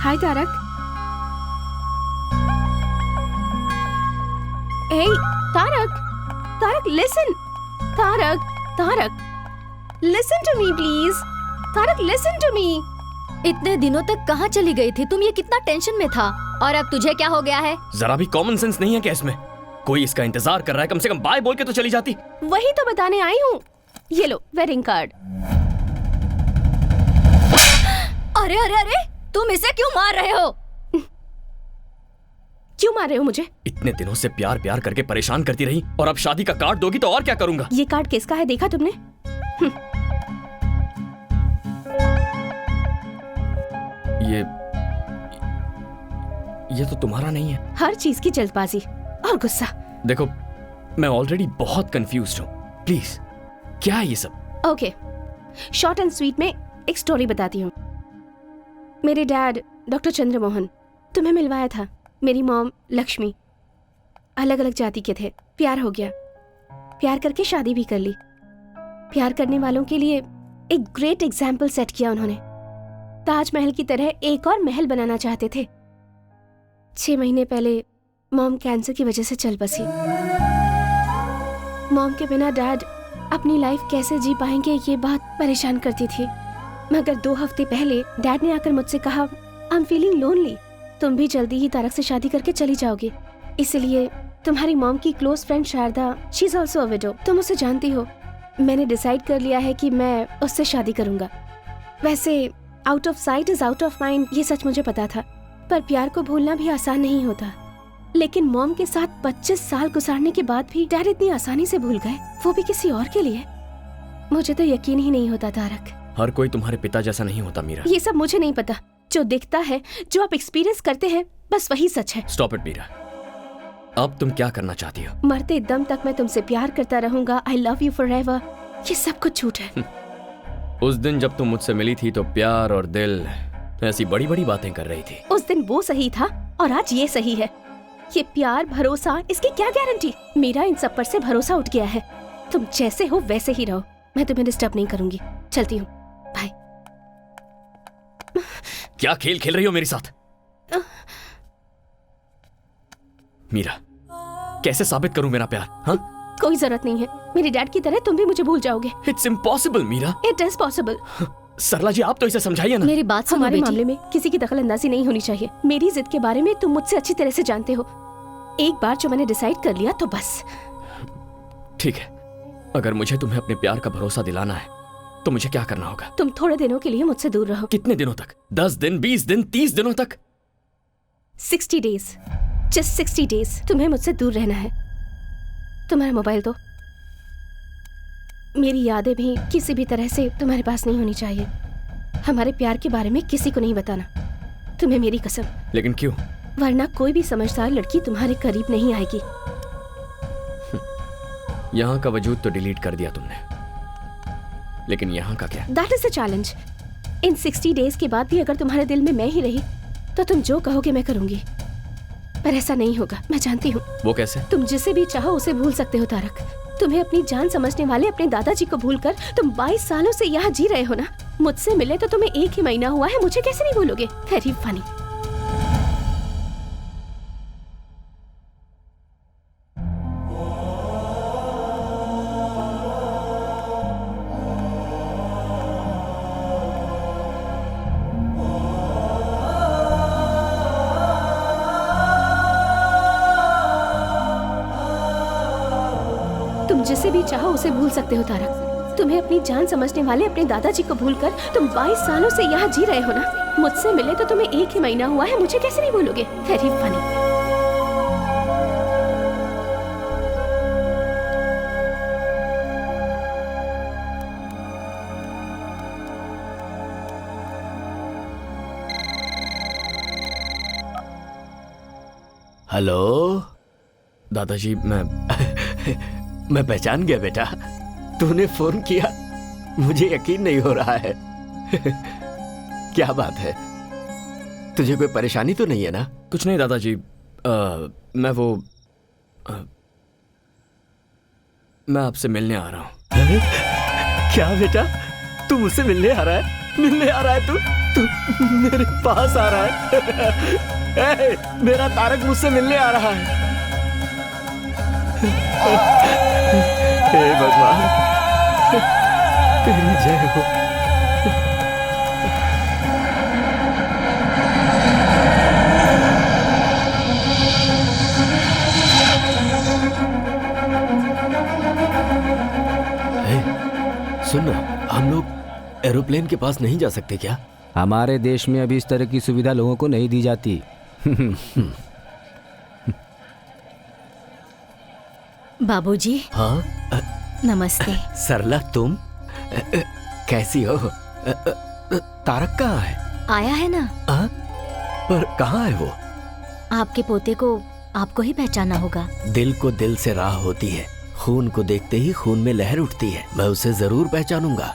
Hi, Tarak. Hey, Tarak. Tarak, listen. Tarak. Listen to me, please. Tarak, listen to me. इतने दिनों तक कहाँ चली गई थी तुम? ये कितना टेंशन में था और अब तुझे क्या हो गया है? जरा भी कॉमन सेंस नहीं है क्या इसमें? कोई इसका इंतजार कर रहा है, कम से कम बाय बोल के तो चली जाती। वही तो बताने आई हूँ। ये लो वेडिंग कार्ड। अरे अरे अरे, तुम इसे क्यों मार रहे हो? क्यों मार रहे हो मुझे? इतने दिनों से प्यार प्यार करके परेशान करती रही और अब शादी का कार्ड दोगी तो और क्या करूंगा? ये कार्ड किसका है देखा तुमने? ये तो तुम्हारा नहीं है। हर चीज की जल्दबाजी और गुस्सा। देखो, मैं ऑलरेडी बहुत कंफ्यूज्ड हूँ। प्लीज, क्या है ये सब? ओके, शॉर्ट एंड स्वीट में एक स्टोरी बताती हूँ। मेरे डैड डॉक्टर चंद्रमोहन तुम्हें मिलवाया था। मेरी मॉम लक्ष्मी। अलग अलग जाति के थे। प्यार हो गया। प्यार करके शादी भी कर ली। प्यार करने वालों के लिए एक ग्रेट एग्जाम्पल सेट किया उन्होंने। ताजमहल की तरह एक और महल बनाना चाहते थे। 6 महीने पहले मॉम कैंसर की वजह से चल बसी। मॉम के बिना डैड अपनी लाइफ कैसे जी पाएंगे ये बात परेशान करती थी। मगर 2 हफ्ते पहले डैड ने आकर मुझसे कहा, आई एम फीलिंग लोनली, तुम भी जल्दी ही तारक से शादी करके चली जाओगी। इसलिए तुम्हारी मॉम की close friend Sharda, she is also a widow, तुम उसे जानती हो। मैंने डिसाइड कर लिया है कि मैं उससे शादी करूंगा। वैसे out of site is out of mind, ये सच मुझे पता था, पर प्यार को भूलना भी आसान नहीं होता। लेकिन मॉम के साथ 25 साल गुजारने के बाद भी डैड इतनी आसानी से भूल गए, वो भी किसी और के लिए। मुझे तो यकीन ही नहीं होता तारक। हर कोई तुम्हारे पिता जैसा नहीं होता मीरा। ये सब मुझे नहीं पता। जो दिखता है, जो आप एक्सपीरियंस करते हैं, बस वही सच है। Stop it Meera. अब तुम क्या करना चाहती हो? मरते दम तक मैं तुमसे प्यार करता रहूंगा। I love you forever. ये सब कुछ झूठ है। उस दिन जब तुम मुझसे मिली थी तो प्यार और दिल ऐसी बड़ी बड़ी बातें कर रही थी। उस दिन वो सही था और आज ये सही है। ये प्यार भरोसा, इसकी क्या गारंटी? मेरा इन सब पर से भरोसा उठ गया है। तुम जैसे हो वैसे ही रहो। मैं तुम्हें डिस्टर्ब नहीं करूंगी। चलती हूँ। बाय। क्या खेल खेल रही हो मेरे साथ? मीरा, कैसे साबित करूं मेरा प्यार? हाँ? कोई जरूरत नहीं है। मेरे डैड की तरह तुम भी मुझे भूल जाओगे। It's impossible Meera. It is possible. Sarla ji, आप तो इसे समझाइए ना। मेरी बात सुनो हमारे बेटी। मामले में किसी की दखलंदाजी नहीं होनी चाहिए। मेरी जिद के बारे में तुम मुझसे अच्छी तरह से जानते हो। एक बार जो मैंने डिसाइड कर लिया तो बस। ठीक है, अगर मुझे तुम्हें अपने प्यार का भरोसा दिलाना है तो मुझे क्या करना होगा? तुम थोड़े दिनों के लिए मुझसे दूर रहो। कितने दिनों तक? 10 दिन, 20 दिन, 30 दिनों तक? 60 डेज। जस्ट 60 डेज तुम्हें मुझसे दूर रहना है। तुम्हारा मोबाइल दो। मेरी यादें भी किसी भी तरह से तुम्हारे पास नहीं होनी चाहिए। हमारे प्यार के बारे में किसी को नहीं बताना, तुम्हें मेरी कसम। लेकिन क्यों? वरना कोई भी समझदार लड़की तुम्हारे करीब नहीं आएगी। यहाँ का वजूद तो डिलीट कर दिया तुमने, लेकिन यहाँ का क्या? That is the challenge. In 60 days के बाद भी अगर तुम्हारे दिल में मैं ही रही तो तुम जो कहोगे मैं करूंगी। पर ऐसा नहीं होगा, मैं जानती हूँ। वो कैसे? तुम जिसे भी चाहो उसे भूल सकते हो तारक। तुम्हें अपनी जान समझने वाले अपने दादाजी को भूलकर तुम 22 सालों से यहाँ जी रहे हो ना। मुझसे मिले तो तुम्हें 1 ही महीना हुआ है, मुझे कैसे नहीं भूलोगे? Very funny. जिसे भी चाहो उसे भूल सकते हो तारक। तुम्हें अपनी जान समझने वाले अपने दादाजी को भूलकर तुम 22 सालों से यहाँ जी रहे हो ना। मुझसे मिले तो तुम्हें 1 ही महीना हुआ है, मुझे कैसे नहीं भूलोगे? Very funny. हेलो दादाजी, मैं पहचान गया बेटा, तूने फोन किया, मुझे यकीन नहीं हो रहा है। क्या बात है, तुझे कोई परेशानी तो नहीं है ना? कुछ नहीं दादाजी, मैं आपसे मिलने आ रहा हूँ। क्या बेटा, तू मुझसे मिलने आ रहा है? मिलने आ रहा है तू मेरे पास आ रहा है? मेरा तारक मुझसे मिलने आ रहा है। हे भगवान, तेरी जय हो। सुन, हम लोग एरोप्लेन के पास नहीं जा सकते क्या? हमारे देश में अभी इस तरह की सुविधा लोगों को नहीं दी जाती। बाबूजी। हाँ नमस्ते। सरला, तुम कैसी हो? तारक कहाँ है? आया है ना। पर कहाँ है वो? आपके पोते को आपको ही पहचाना होगा। दिल को दिल से राह होती है, खून को देखते ही खून में लहर उठती है। मैं उसे जरूर पहचानूंगा।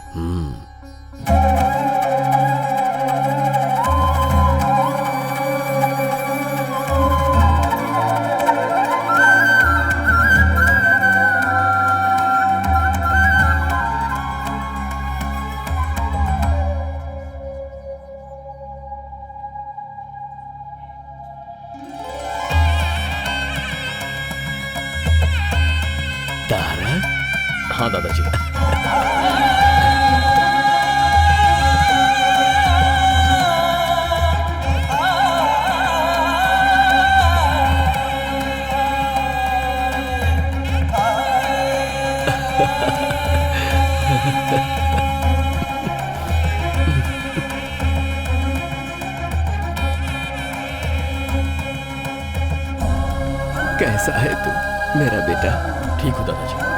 हाँ दादाजी। कैसा है तू मेरा बेटा? ठीक हो दादाजी।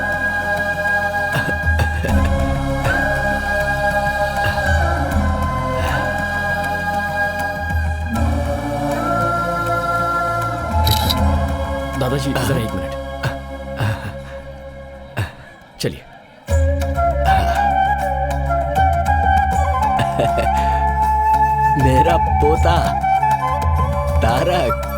दादाजी जरा 1 मिनट, चलिए। मेरा पोता तारक।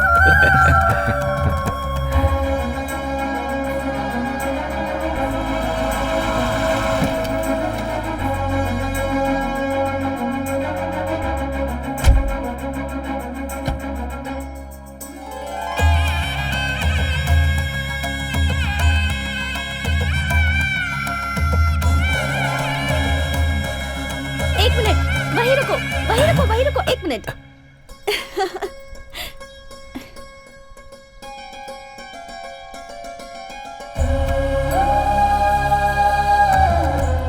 वहीं रुको 1 मिनट।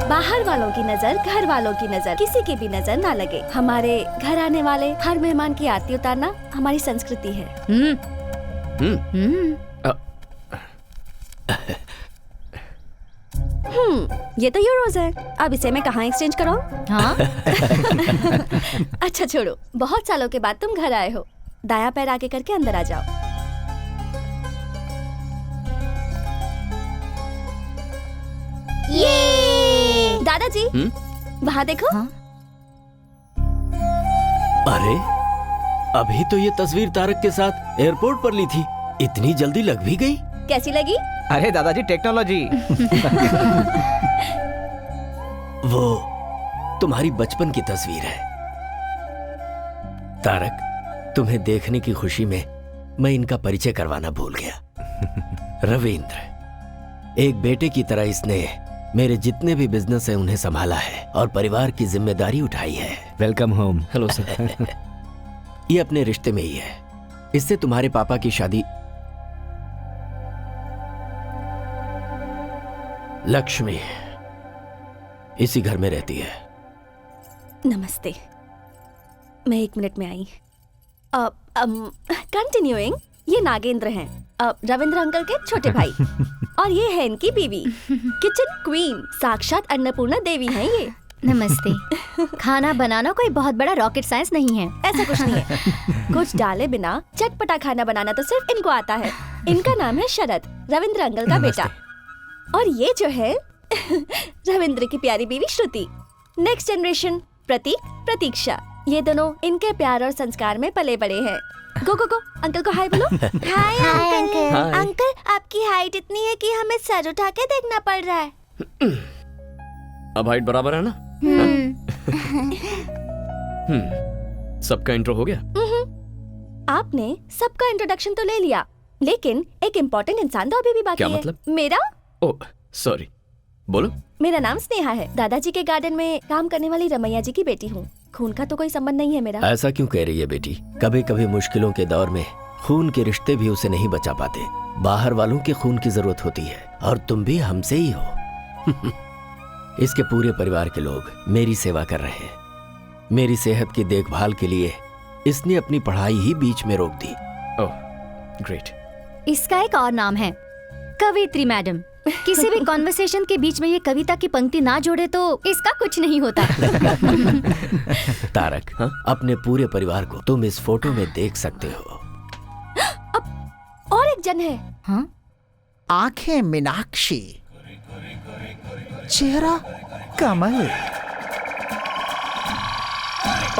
बाहर वालों की नजर, घर वालों की नजर, किसी की भी नजर ना लगे। हमारे घर आने वाले हर मेहमान की आरती उतारना हमारी संस्कृति है। ये तो यूरोज है, अब इसे मैं कहाँ एक्सचेंज कराऊं? हाँ? अच्छा छोड़ो, बहुत सालों के बाद तुम घर आए हो, दायां पैर आगे करके अंदर आ जाओ। ये दादाजी वहाँ देखो। हाँ? अरे अभी तो ये तस्वीर तारक के साथ एयरपोर्ट पर ली थी, इतनी जल्दी लग भी गई? कैसी लगी? अरे दादाजी टेक्नोलॉजी। वो तुम्हारी बचपन की तस्वीर है तारक। तुम्हें देखने की खुशी में मैं इनका परिचय करवाना भूल गया। रविंद्र, एक बेटे की तरह इसने मेरे जितने भी बिजनेस है उन्हें संभाला है और परिवार की जिम्मेदारी उठाई है। Welcome home. Hello sir. ये अपने रिश्ते में ही है, इससे तुम्हारे पापा की शादी। लक्ष्मी इसी घर में रहती है। नमस्ते, मैं 1 मिनट में आई। कंटिन्यूइंग, ये नागेंद्र हैं, रविंद्र अंकल के छोटे भाई, और ये है इनकी बीवी, किचन क्वीन, साक्षात अन्नपूर्णा देवी हैं ये। नमस्ते। खाना बनाना कोई बहुत बड़ा रॉकेट साइंस नहीं है। ऐसा कुछ नहीं है, कुछ डाले बिना चटपटा खाना बनाना तो सिर्फ इनको आता है। इनका नाम है शरद, रविंद्र अंकल का बेटा, और ये जो है रविंद्र की प्यारी बीवी श्रुति, नेक्स्ट जनरेशन प्रतीक, प्रतीक्षा। ये दोनों इनके प्यार और संस्कार में पले बड़े हैं। गो गो गो, अंकल को हाय बोलो। Hi uncle. अंकल, आपकी हाइट इतनी है कि हमें सर उठा के देखना पड़ रहा है। अब हाइट बराबर है ना? सबका इंट्रो हो गया? आपने सबका इंट्रोडक्शन तो ले लिया, लेकिन एक इम्पोर्टेंट इंसान तो अभी भी बाकी क्या है। मतलब? मेरा? ओह सॉरी, बोलो। मेरा नाम स्नेहा है, दादाजी के गार्डन में काम करने वाली रमैया जी की बेटी हूँ। खून का तो कोई संबंध नहीं है मेरा। ऐसा क्यों कह रही है बेटी? कभी कभी मुश्किलों के दौर में खून के रिश्ते भी उसे नहीं बचा पाते। बाहर वालों के खून की जरूरत होती है, और तुम भी हमसे ही हो। इसके पूरे परिवार के लोग मेरी सेवा कर रहे हैं। मेरी सेहत की देखभाल के लिए इसने अपनी पढ़ाई ही बीच में रोक दी। Oh great. इसका एक और नाम है, कवित्री मैडम। किसी भी कॉन्वर्सेशन के बीच में ये कविता की पंक्ति ना जोड़े तो इसका कुछ नहीं होता। तारक, अपने पूरे परिवार को तुम इस फोटो में देख सकते हो। और एक जन है। हाँ? आंखें मीनाक्षी, चेहरा कमल,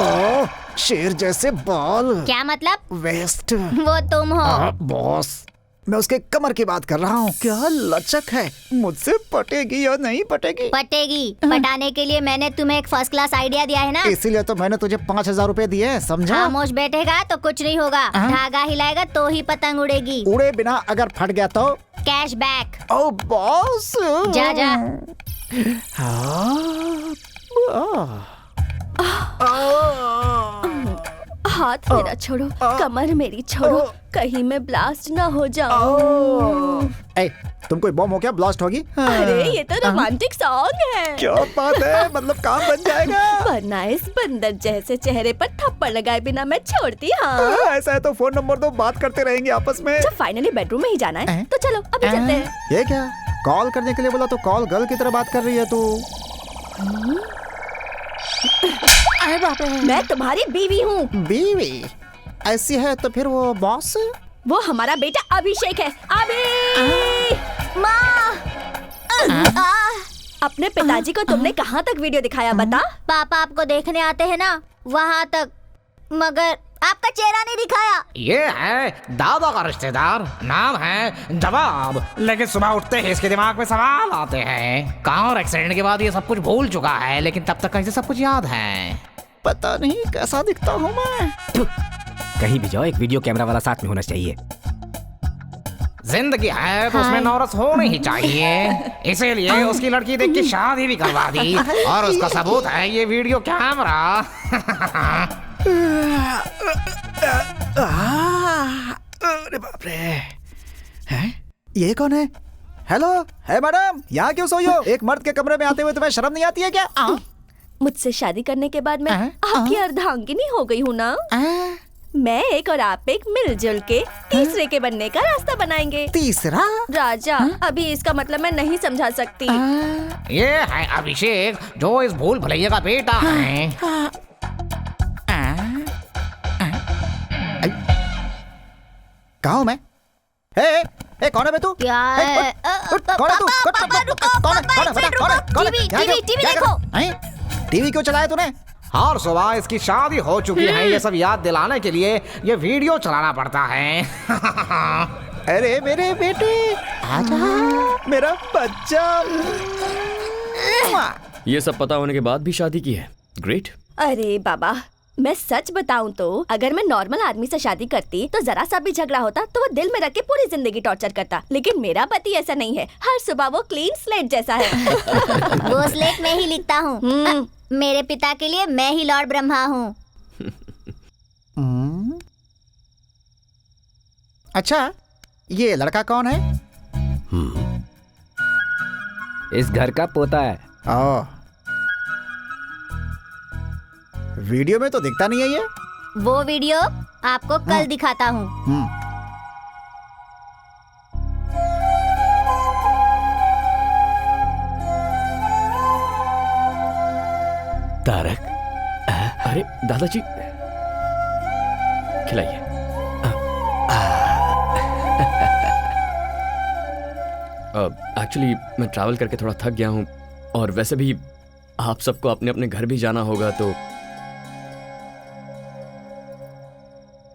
ओह शेर जैसे बाल। क्या मतलब? वेस्ट। वो तुम हो। बॉस, मैं उसके कमर की बात कर रहा हूँ। क्या लचक है, मुझसे पटेगी या नहीं पटेगी? पटेगी। पटाने के लिए मैंने तुम्हें एक फर्स्ट क्लास आइडिया दिया है ना। इसीलिए तो मैंने तुझे 5,000 रुपए दिए, समझा? खामोश बैठेगा तो कुछ नहीं होगा, धागा हिलाएगा तो ही पतंग उड़ेगी। उड़े बिना अगर फट गया तो? Cash back. ओ बॉस, जा जा। हाथ मेरा छोड़ो, कमर मेरी छोड़ो, कहीं मैं ब्लास्ट ना हो जाऊं। ए, तुम कोई बम हो क्या ब्लास्ट होगी? अरे ये तो रोमांटिक सॉन्ग है। क्या बात है, मतलब काम बन जाएगा। वरना इस बंदर जैसे चेहरे पर थप्पड़ लगाए बिना मैं छोड़ती। हाँ ऐसा है तो फोन नंबर दो, बात करते रहेंगे आपस में। जब फाइनली बेडरूम में ही जाना है तो चलो अभी चलते हैं। ये क्या, कॉल करने के लिए बोला तो कॉल गर्ल की तरह बात कर रही है तू। अरे बाप रे, मैं तुम्हारी बीवी हूँ। बीवी? ऐसी है तो फिर वो बॉस? वो हमारा बेटा अभिषेक है। अभी माँ, अपने पिताजी को तुमने कहाँ तक वीडियो दिखाया बता? पापा आपको देखने आते हैं ना, वहाँ तक, मगर आपका चेहरा नहीं दिखाया। ये है दादा का रिश्तेदार, नाम है जवाब, लेकिन सुबह उठते ही इसके दिमाग में सवाल आते हैं। कार एक्सीडेंट के बाद ये सब कुछ भूल चुका है, लेकिन तब तक इसे सब कुछ याद है। पता नहीं कैसा दिखता हूँ मैं। कहीं भी जाओ एक वीडियो कैमरा वाला साथ में होना चाहिए। जिंदगी है तो उसमें नौरस होनी ही चाहिए, इसीलिए उसकी लड़की देख के शादी भी करवा दी, और उसका सबूत है ये वीडियो कैमरा। अरे बाप रे, हैं? ये कौन है? हेलो, है मैडम, यहाँ क्यों सोई हो? एक मर्द के कमरे में आते हुए तुम्हें शर्म नहीं आती है क्या? मुझसे शादी करने के बाद मैं आपकी अर्धांगिनी हो गई हूँ ना। मैं एक और आप एक मिलजुल के तीसरे के बनने का रास्ता बनाएंगे। तीसरा? राजा, अभी इसका मतलब मैं नहीं समझा सकती। ये है अभिषेक, जो इस भूल भुलैया का बेटा है। कहाँ हूँ मैं? ए, कौन है बे तू? क्या है? कौन है तू? कौन है? टीवी देखो। टीवी क्यों चलाया तूने? हर सुबह इसकी शादी हो चुकी है, ये सब याद दिलाने के लिए ये वीडियो चलाना पड़ता है। अरे मेरे बेटे, आजा, मेरा बच्चा। ये सब पता होने के बाद भी शादी की है, ग्रेट। अरे बाबा, मैं सच बताऊं तो अगर मैं नॉर्मल आदमी से शादी करती तो जरा सा भी झगड़ा होता तो वो दिल में रख के पूरी जिंदगी टॉर्चर करता, लेकिन मेरा पति ऐसा नहीं है। हर सुबह वो क्लीन स्लेट जैसा है। वो स्लेट में ही लिखता हूँ। मेरे पिता के लिए मैं ही लॉर्ड ब्रह्मा हूँ। अच्छा, ये लड़का कौन है? इस घर का पोता है। ओ, वीडियो में तो दिखता नहीं है ये। वो वीडियो आपको कल दिखाता हूँ। तारक, अरे दादाजी, खिलाइए। एक्चुअली मैं ट्रैवल करके थोड़ा थक गया हूँ, और वैसे भी आप सबको अपने अपने घर भी जाना होगा, तो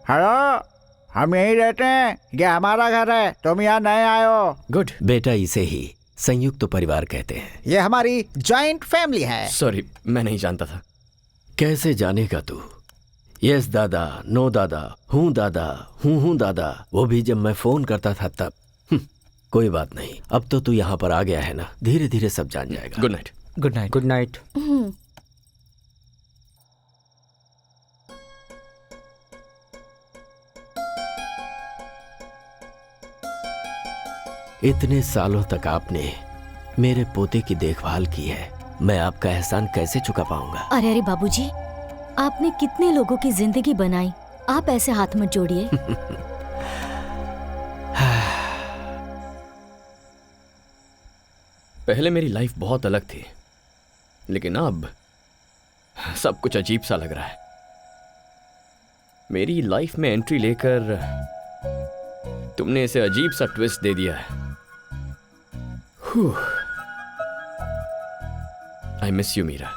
हेलो, हम यहीं रहते हैं, ये हमारा घर है, तुम यहाँ नए आए हो। गुड। बेटा इसे ही संयुक्त परिवार कहते हैं। ये हमारी जॉइंट फैमिली है। सॉरी, मैं नहीं जानता था। कैसे जानेगा तू? यस दादा, नो दादा, हूँ दादा, वो भी जब मैं फोन करता था तब। कोई बात नहीं, अब तो तू यहाँ पर आ गया है ना, धीरे धीरे सब जान जाएगा। Good night. Good night. Good night. इतने सालों तक आपने मेरे पोते की देखभाल की है, मैं आपका एहसान कैसे चुका पाऊंगा? अरे अरे बाबूजी, आपने कितने लोगों की जिंदगी बनाई, आप ऐसे हाथ मत जोड़िए। पहले मेरी लाइफ बहुत अलग थी, लेकिन अब सब कुछ अजीब सा लग रहा है। मेरी लाइफ में एंट्री लेकर तुमने इसे अजीब सा ट्विस्ट दे दिया है। I miss you Meera.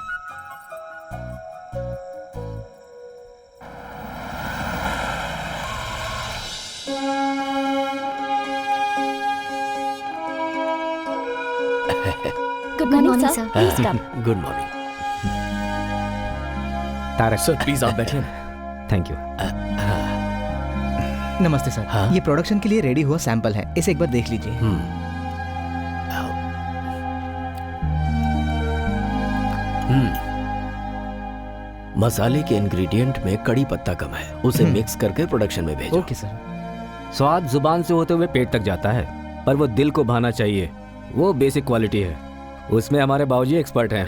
Good morning sir, please come. Good morning. Tarak sir please आप बैठिए ना। Thank you. नमस्ते सर। हाँ? ये प्रोडक्शन के लिए रेडी हुआ सैंपल है, इसे एक बार देख लीजिए। मसाले के इंग्रेडिएंट में कड़ी पत्ता कम है, उसे मिक्स करके प्रोडक्शन में भेजो। Okay sir. स्वाद जुबान से होते हुए पेट तक जाता है, पर वो दिल को भाना चाहिए, वो बेसिक क्वालिटी है। उसमें हमारे बाबूजी एक्सपर्ट हैं।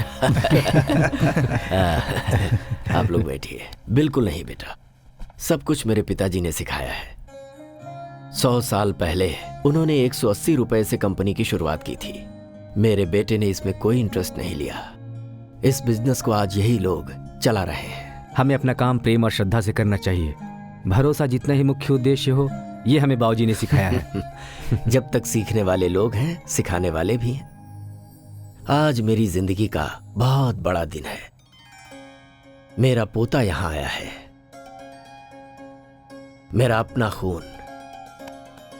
आप लोग बैठिए। बिल्कुल नहीं बेटा, सब कुछ मेरे पिताजी ने सिखाया है। 100 साल पहले उन्होंने 180 रुपए से कंपनी की शुरुआत की थी। मेरे बेटे ने इसमें कोई इंटरेस्ट नहीं लिया। इस बिजनेस को आज यही लोग चला रहे हैं। हमें अपना काम प्रेम और श्रद्धा से करना चाहिए। भरोसा जितना ही मुख्य उद्देश्य हो, ये हमें बाबूजी ने सिखाया है। जब तक सीखने वाले लोग हैं, सिखाने वाले भी हैं। आज मेरी जिंदगी का बहुत बड़ा दिन है। मेरा पोता यहां आया है, मेरा अपना खून,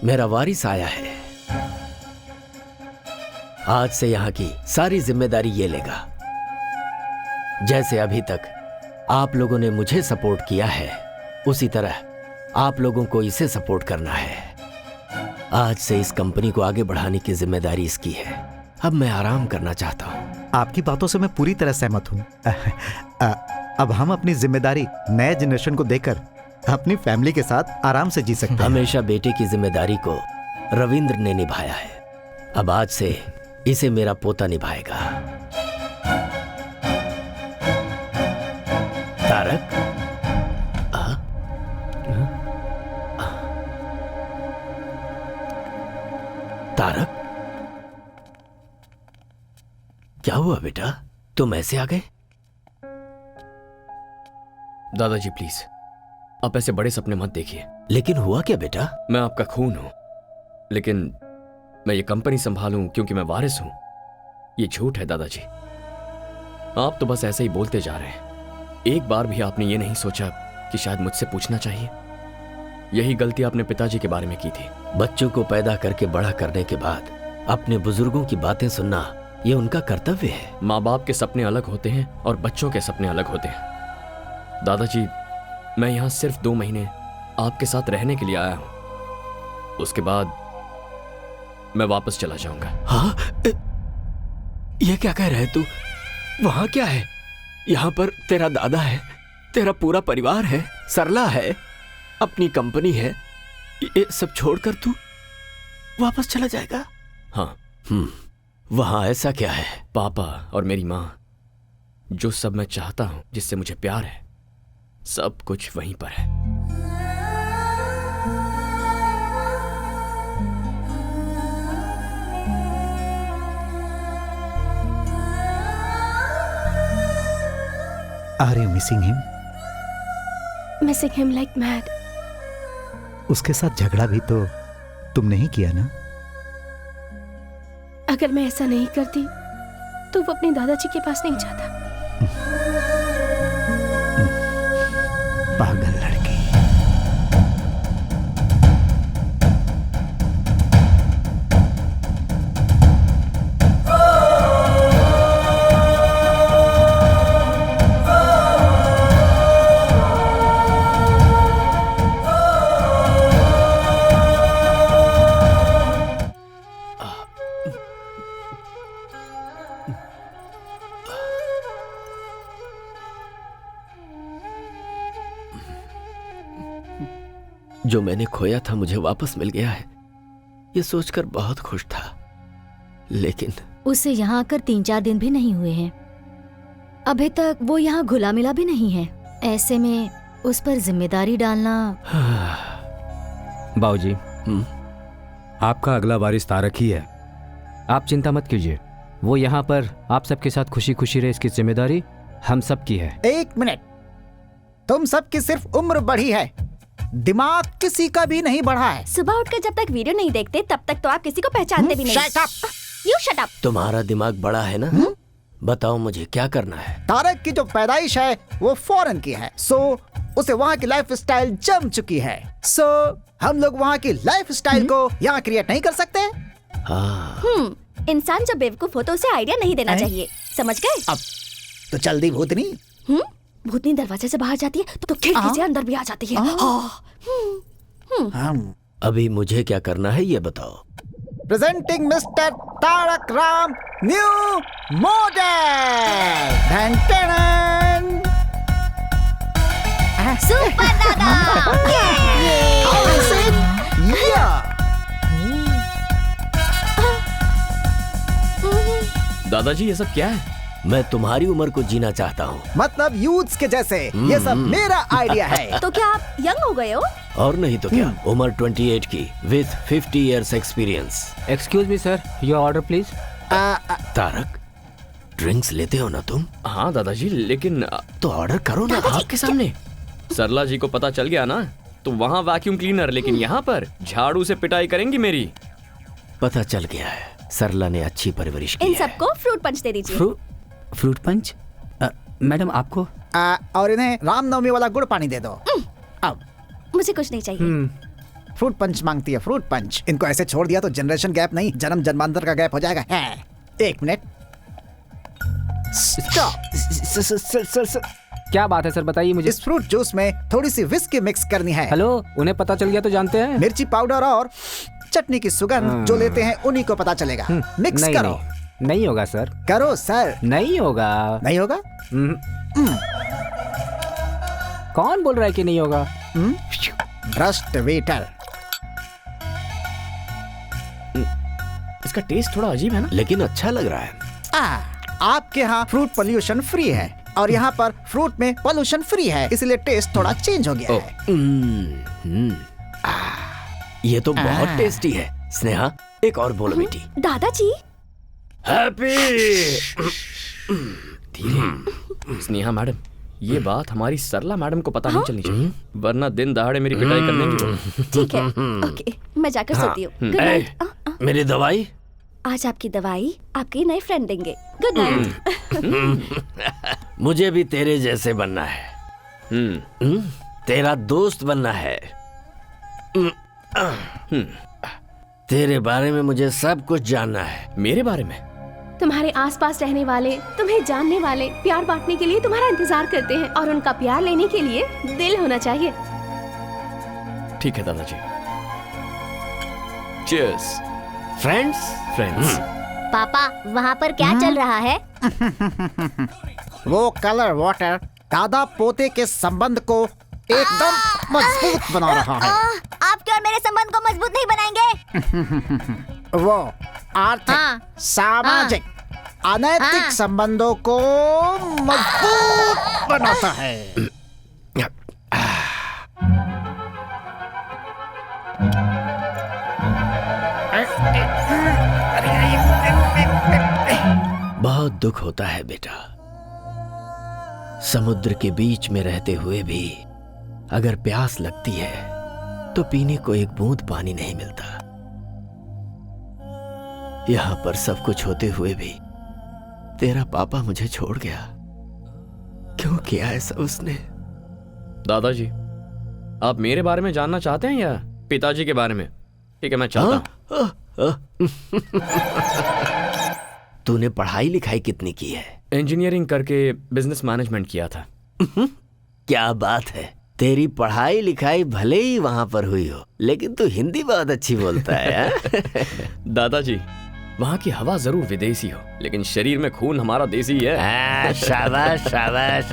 मेरा वारिस आया है। आज से यहां की सारी जिम्मेदारी ये लेगा। जैसे अभी तक आप लोगों ने मुझे सपोर्ट किया है, उसी तरह आप लोगों को इसे सपोर्ट करना है। आज से इस कंपनी को आगे बढ़ाने की जिम्मेदारी इसकी है। अब मैं आराम करना चाहता हूँ। आपकी बातों से मैं पूरी तरह सहमत हूँ। अब हम अपनी जिम्मेदारी नए जनरेशन को देकर अपनी फैमिली के साथ आराम से जी सकते हैं। हमेशा बेटे की जिम्मेदारी को रविंद्र ने निभाया है, अब आज से इसे मेरा पोता निभाएगा। तारक, तारक, क्या हुआ बेटा, तुम ऐसे आ गए? दादाजी प्लीज, आप ऐसे बड़े सपने मत देखिए। लेकिन हुआ क्या बेटा? मैं आपका खून हूं, लेकिन मैं ये कंपनी संभालूं क्योंकि मैं वारिस हूं, ये झूठ है दादाजी। आप तो बस ऐसे ही बोलते जा रहे हैं। एक बार भी आपने ये नहीं सोचा कि शायद मुझसे पूछना चाहिए? यही गलती आपने पिताजी के बारे में की थी। बच्चों को पैदा करके बड़ा करने के बाद अपने बुजुर्गों की बातें सुनना, ये उनका कर्तव्य है। माँ बाप के सपने अलग होते हैं और बच्चों के सपने अलग होते हैं। दादाजी, मैं यहाँ सिर्फ 2 महीने आपके साथ रहने के लिए आया हूँ, उसके बाद मैं वापस चला जाऊंगा। हाँ? ये क्या कह रहे तू? वहां क्या है? यहाँ पर तेरा दादा है, तेरा पूरा परिवार है, सरला है, अपनी कंपनी है, ये सब छोड़कर तू वापस चला जाएगा? हाँ। वहां ऐसा क्या है? पापा और मेरी माँ, जो सब मैं चाहता हूं, जिससे मुझे प्यार है, सब कुछ वहीं पर है। Are you missing him? Missing him like mad. उसके साथ झगड़ा भी तो तुमने ही किया ना? अगर मैं ऐसा नहीं करती तो वो अपने दादाजी के पास नहीं जाता। पागल लड़की। जो मैंने खोया था मुझे वापस मिल गया है, ये सोचकर बहुत खुश था। लेकिन उसे यहाँ आकर 3-4 दिन भी नहीं हुए हैं। अभी तक वो यहाँ घुला मिला भी नहीं है। ऐसे में उस पर जिम्मेदारी डालना। बाबूजी, आपका अगला वारिस तारक ही है। आप चिंता मत कीजिए, वो यहाँ पर आप सबके साथ खुशी खुशी रहे, इसकी जिम्मेदारी हम सब की है। 1 मिनट, तुम सबकी सिर्फ उम्र बढ़ी है, दिमाग किसी का भी नहीं बढ़ा है। सुबह उठकर जब तक वीडियो नहीं देखते तब तक तो आप किसी को पहचानते भी नहीं। Shut up! You shut up! तुम्हारा दिमाग बड़ा है ना? बताओ मुझे क्या करना है? तारक की जो पैदाइश है वो फॉरेन की है, सो उसे वहाँ की लाइफ स्टाइल जम चुकी है। सो हम लोग वहाँ की लाइफ स्टाइल को यहाँ क्रिएट नहीं कर सकते। इंसान जब बेवकूफ हो तो उसे आइडिया नहीं देना चाहिए, समझ गए? अब तो जल्दी भूतनी। भूतनी दरवाजे से बाहर जाती है तो खिड़की से अंदर भी आ जाती है। अभी मुझे क्या करना है ये बताओ। Presenting mister Tarak Ram new model. Super दादा। दादाजी ये सब क्या है? मैं तुम्हारी उम्र को जीना चाहता हूँ। मतलब यूथ्स के जैसे। ये सब मेरा आइडिया है। तो क्या आप यंग हो गए हो? और नहीं तो क्या, उम्र 28 की with 50 years experience. Excuse me sir, your order please. Tarak, drinks लेते हो ना तुम? हाँ दादाजी, लेकिन तो ऑर्डर करो ना आपके सामने। सरला जी को पता चल गया ना तो वहाँ वैक्यूम क्लीनर, लेकिन यहाँ पर झाड़ू से पिटाई करेंगी मेरी। पता चल गया है, सरला ने अच्छी परवरिश की इन है। सबको फ्रूट पंच दे दीजिए। Fruit punch? मैडम आपको? और इन्हें रामनवमी वाला गुड़ पानी दे दो। अब मुझे कुछ नहीं चाहिए। फ्रूट पंच मांगती है, फ्रूट पंच। इनको ऐसे छोड़ दिया तो जनरेशन गैप नहीं, जन्म जन्मांतर का गैप हो जाएगा। 1 मिनट, स्टॉप। क्या बात है सर, बताइए मुझे। इस फ्रूट जूस में थोड़ी सी विस्की मिक्स करनी है। हेलो, उन्हें पता चल गया तो जानते हैं। मिर्ची पाउडर और चटनी की सुगंध जो लेते हैं उन्हीं को पता चलेगा। मिक्स नहीं, करो। नहीं होगा सर। करो सर। नहीं होगा। नहीं होगा? कौन बोल रहा है कि नहीं होगा? भ्रष्ट वेटर। इसका टेस्ट थोड़ा अजीब है ना, लेकिन अच्छा लग रहा है। आपके यहाँ फ्रूट पोल्यूशन फ्री है और यहाँ पर फ्रूट में पोल्यूशन फ्री है, इसलिए टेस्ट थोड़ा चेंज हो गया है। ये तो बहुत टेस्टी है। स्नेहा, एक और बोलो बेटी। दादाजी। हैप्पी। धीरे। स्नेहा मैडम, ये बात हमारी सरला मैडम को पता नहीं चलनी चाहिए, वरना दिन दहाड़े मेरी पिटाई कर देंगी वो। ठीक है, ओके, मैं जाकर सोती हूँ। Good night. मेरी दवाई? आज आपकी दवाई आपके नए फ्रेंड देंगे। Good night. मुझे भी तेरे जैसे बनना है। तेरा दोस्त बनना है। तेरे बारे में मुझे सब कुछ जानना है। मेरे बारे में? तुम्हारे आसपास रहने वाले, तुम्हें जानने वाले, प्यार बांटने के लिए तुम्हारा इंतजार करते हैं और उनका प्यार लेने के लिए दिल होना चाहिए। ठीक है दादाजी। चीयर्स। फ्रेंड्स। पापा, वहाँ पर क्या चल रहा है? वो कलर वाटर दादा पोते के संबंध को एकदम मजबूत बना रहा है। आपके और मेरे संबंध को मजबूत नहीं बनाएंगे। वो आर्थिक, हाँ। सामाजिक, अनैतिक हाँ। संबंधों को मजबूत बनाता है। बहुत दुख होता है बेटा, समुद्र के बीच में रहते हुए भी अगर प्यास लगती है तो पीने को एक बूंद पानी नहीं मिलता। यहां पर सब कुछ होते हुए भी तेरा पापा मुझे छोड़ गया। क्यों किया ऐसा उसने? दादाजी, आप मेरे बारे में जानना चाहते हैं या पिताजी के बारे में? ठीक है, मैं चाहता हूं। तूने पढ़ाई लिखाई कितनी की है? इंजीनियरिंग करके बिजनेस मैनेजमेंट किया था। क्या बात है, तेरी पढ़ाई लिखाई भले ही वहां पर हुई हो, लेकिन तू हिंदी बहुत अच्छी बोलता है। दादाजी, वहाँ की हवा जरूर विदेशी हो, लेकिन शरीर में खून हमारा देसी है। शाबाश शाबाश।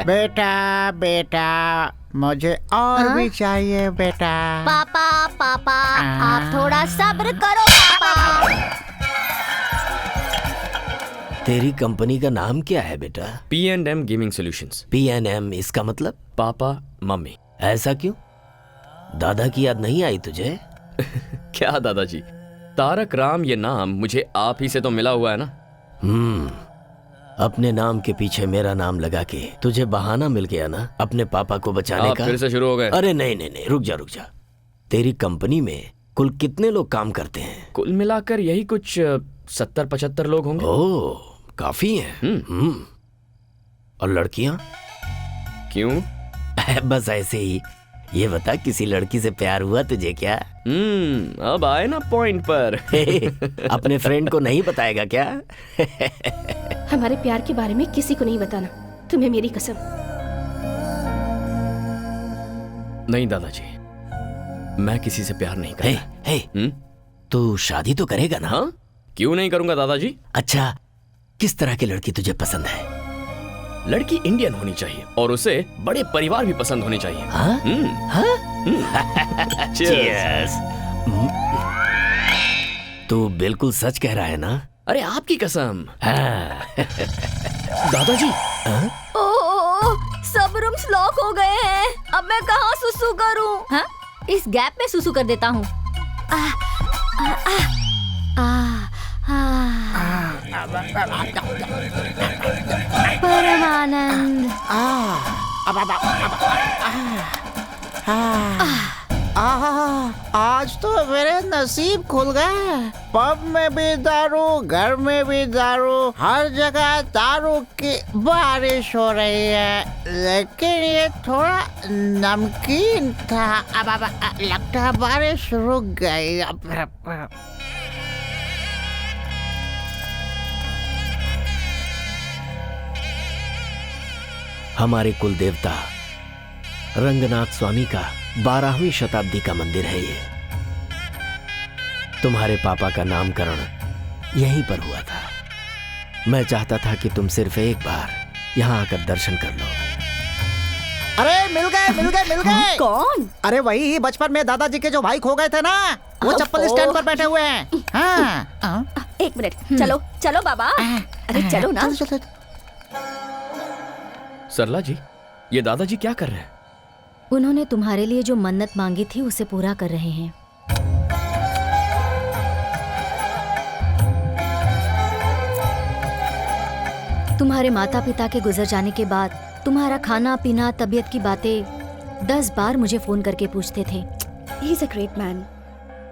बेटा बेटा, मुझे और भी चाहिए बेटा। पापा पापा, आप थोड़ा सब्र करो पापा। तेरी कंपनी का नाम क्या है बेटा? P&M gaming solutions. P&M, इसका मतलब? Papa mummy. ऐसा क्यों? दादा की याद नहीं आई तुझे? क्या दादाजी, तारक राम ये नाम मुझे आप ही से तो मिला हुआ है ना। अपने नाम के पीछे मेरा नाम लगा के तुझे बहाना मिल गया ना अपने पापा को बचाने आप का। फिर से शुरू हो गए। अरे नहीं नहीं नहीं, रुक जा। तेरी कंपनी में कुल कितने लोग काम करते हैं? कुल मिलाकर यही कुछ 70-75 लोग होंगे। ओह, काफी हैं। और लड़कियां? क्यों? बस ऐसे ही। ये बता, किसी लड़की से प्यार हुआ तुझे क्या? अब आए ना पॉइंट पर। अपने फ्रेंड को नहीं बताएगा क्या? हमारे प्यार के बारे में किसी को नहीं बताना, तुम्हें मेरी कसम। नहीं दादाजी, मैं किसी से प्यार नहीं करता। तू शादी तो करेगा ना? हाँ? क्यों नहीं करूंगा दादाजी। अच्छा, किस तरह की लड़की तुझे पसंद है? लड़की इंडियन होनी चाहिए और उसे बड़े परिवार भी पसंद होने चाहिए। हाँ? Cheers। तू बिल्कुल सच कह रहा है ना? अरे आपकी कसम। दादाजी। सब रूम्स लॉक हो गए हैं। अब मैं कहाँ सुसु करूं? हाँ? इस गैप में सुसु कर देता हूँ। परमानंद। आज तो मेरे नसीब खुल गए। पब में भी दारू, घर में भी दारू, हर जगह दारू की बारिश हो रही है। लेकिन ये थोड़ा नमकीन था। अब लगता है बारिश रुक गई। हमारे कुल देवता रंगनाथ स्वामी का 12वीं शताब्दी का मंदिर है ये। तुम्हारे पापा का नामकरण यहीं पर हुआ था। मैं चाहता था कि तुम सिर्फ एक बार यहाँ आकर दर्शन कर लो। अरे मिल गए। कौन? अरे वही बचपन में दादाजी के जो भाई खो गए थे ना, वो चप्पल स्टैंड पर बैठे हुए हैं। हाँ। एक मिनट, चलो बाबा। अरे चलो ना। चलो। सरला जी, ये दादाजी क्या कर रहे हैं? उन्होंने तुम्हारे लिए जो मन्नत मांगी थी उसे पूरा कर रहे हैं। तुम्हारे माता पिता के गुजर जाने के बाद तुम्हारा खाना पीना, तबीयत की बातें 10 बार मुझे फोन करके पूछते थे। He is a great man.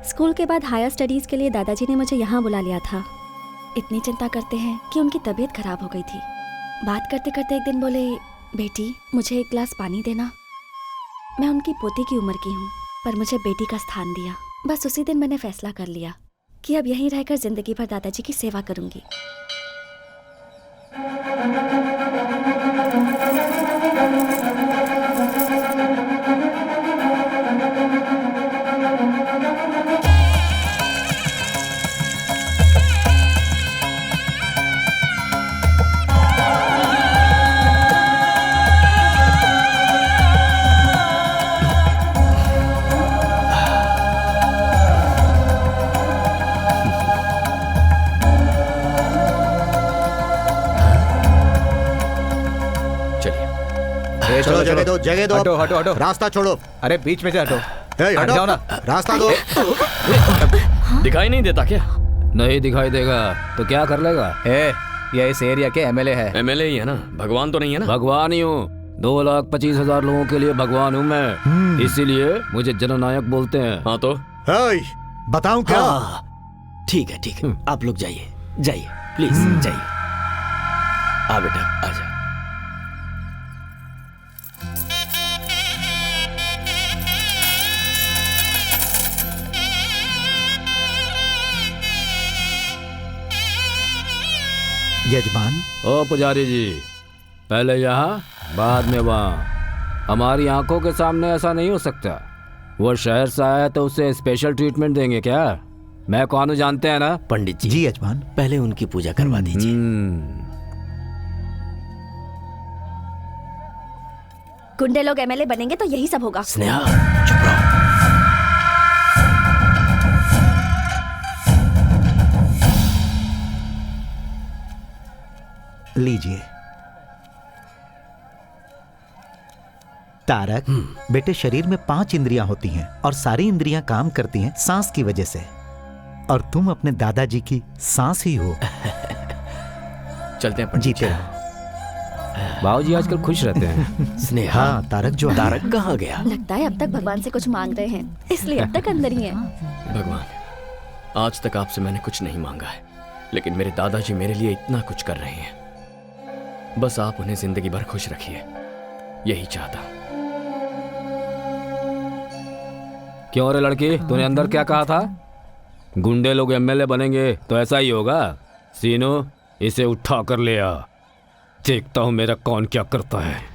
School के बाद हायर स्टडीज के लिए दादाजी ने मुझे यहाँ बुला लिया था। इतनी चिंता करते हैं कि उनकी तबीयत खराब हो गई थी। बात करते करते एक दिन बोले, बेटी मुझे एक गिलास पानी देना। मैं उनकी पोती की उम्र की हूँ, पर मुझे बेटी का स्थान दिया। बस उसी दिन मैंने फैसला कर लिया कि अब यहीं रहकर जिंदगी भर दादाजी की सेवा करूंगी। जगह दो। हटो हटो हटो, रास्ता छोड़ो। अरे बीच में से हटो। ए, हट हटो। जाओ ना। रास्ता दो। दिखाई नहीं देता क्या? नहीं दिखाई देगा तो क्या कर लेगा? ये इस एरिया के एमएलए है। एमएलए ही है ना, भगवान तो नहीं है ना? भगवान ही हूँ। 2,25,000 लोगों के लिए भगवान हूँ मैं, इसीलिए मुझे जननायक बोलते हैं। हाँ तो बताऊं क्या? ठीक है, आप लोग जाइए जाइए, प्लीज जाइए। आ बेटा, आजा। यजमान। ओ पुजारी जी, पहले यहाँ बाद में वहाँ। हमारी आंखों के सामने ऐसा नहीं हो सकता। वो शहर से आया तो उसे स्पेशल ट्रीटमेंट देंगे क्या? मैं कौन हूँ जानते हैं ना? पंडित जी। जी यजमान। पहले उनकी पूजा करवा दीजिए। गुंडे लोग एमएलए बनेंगे तो यही सब होगा। स्नेहा चुप रहो। लीजिए। तारक, बेटे शरीर में 5 इंद्रियां होती हैं और सारी इंद्रियां काम करती हैं सांस की वजह से, और तुम अपने दादाजी की सांस ही हो। चलते हैं पंडित जीते जी। रहो। बाबूजी आजकल खुश रहते हैं। स्नेहा, हाँ, तारक जो तारक कहाँ गया? लगता है अब तक भगवान से कुछ मांग रहे हैं, इसलिए अब तक अंदर ही है। भगवान, आज तक आपसे मैंने कुछ नहीं मांगा है, लेकिन मेरे दादाजी मेरे लिए इतना कुछ कर रहे हैं। बस आप उन्हें जिंदगी भर खुश रखिए, यही चाहता हूं। क्यों रे लड़की, तूने अंदर क्या कहा था? गुंडे लोग एमएलए बनेंगे तो ऐसा ही होगा। सीनू, इसे उठा कर ले आ, देखता हूं मेरा कौन क्या करता है।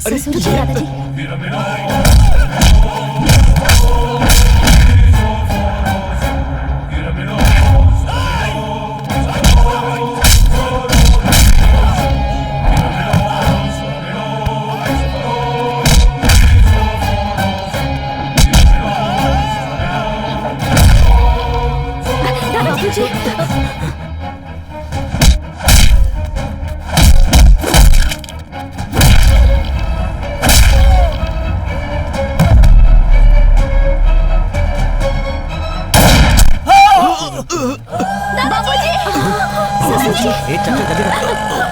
ससुर जी, दादाजी। दादाजी।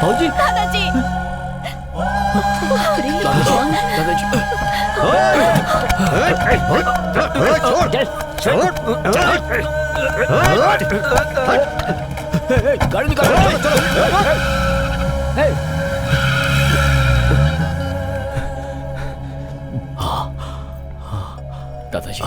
बाबूजी, दादाजी। गाड़ी निकालो। दादाजी,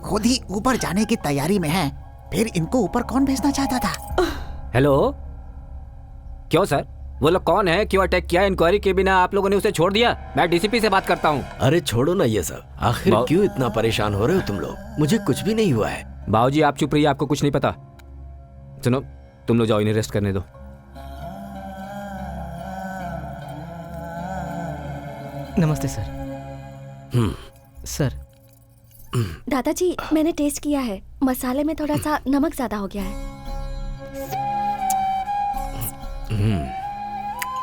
खुद ही ऊपर जाने की तैयारी में है। फिर इनको ऊपर कौन भेजना चाहता था? हेलो, क्यों सर? वो लोग कौन है? क्यों अटैक किया? इंक्वायरी के बिना आप लोगों ने उसे छोड़ दिया? मैं डीसीपी से बात करता हूँ। अरे छोड़ो ना ये सब, आखिर क्यों इतना परेशान हो रहे हो तुम लोग? मुझे कुछ भी नहीं हुआ है। बाबूजी आप चुप रहिए, आपको कुछ नहीं पता। सुनो, तुम लोग जाओ, इन्हें रेस्ट करने दो। नमस्ते सर। सर। दादाजी, मैंने टेस्ट किया है, मसाले में थोड़ा सा नमक ज्यादा हो गया है।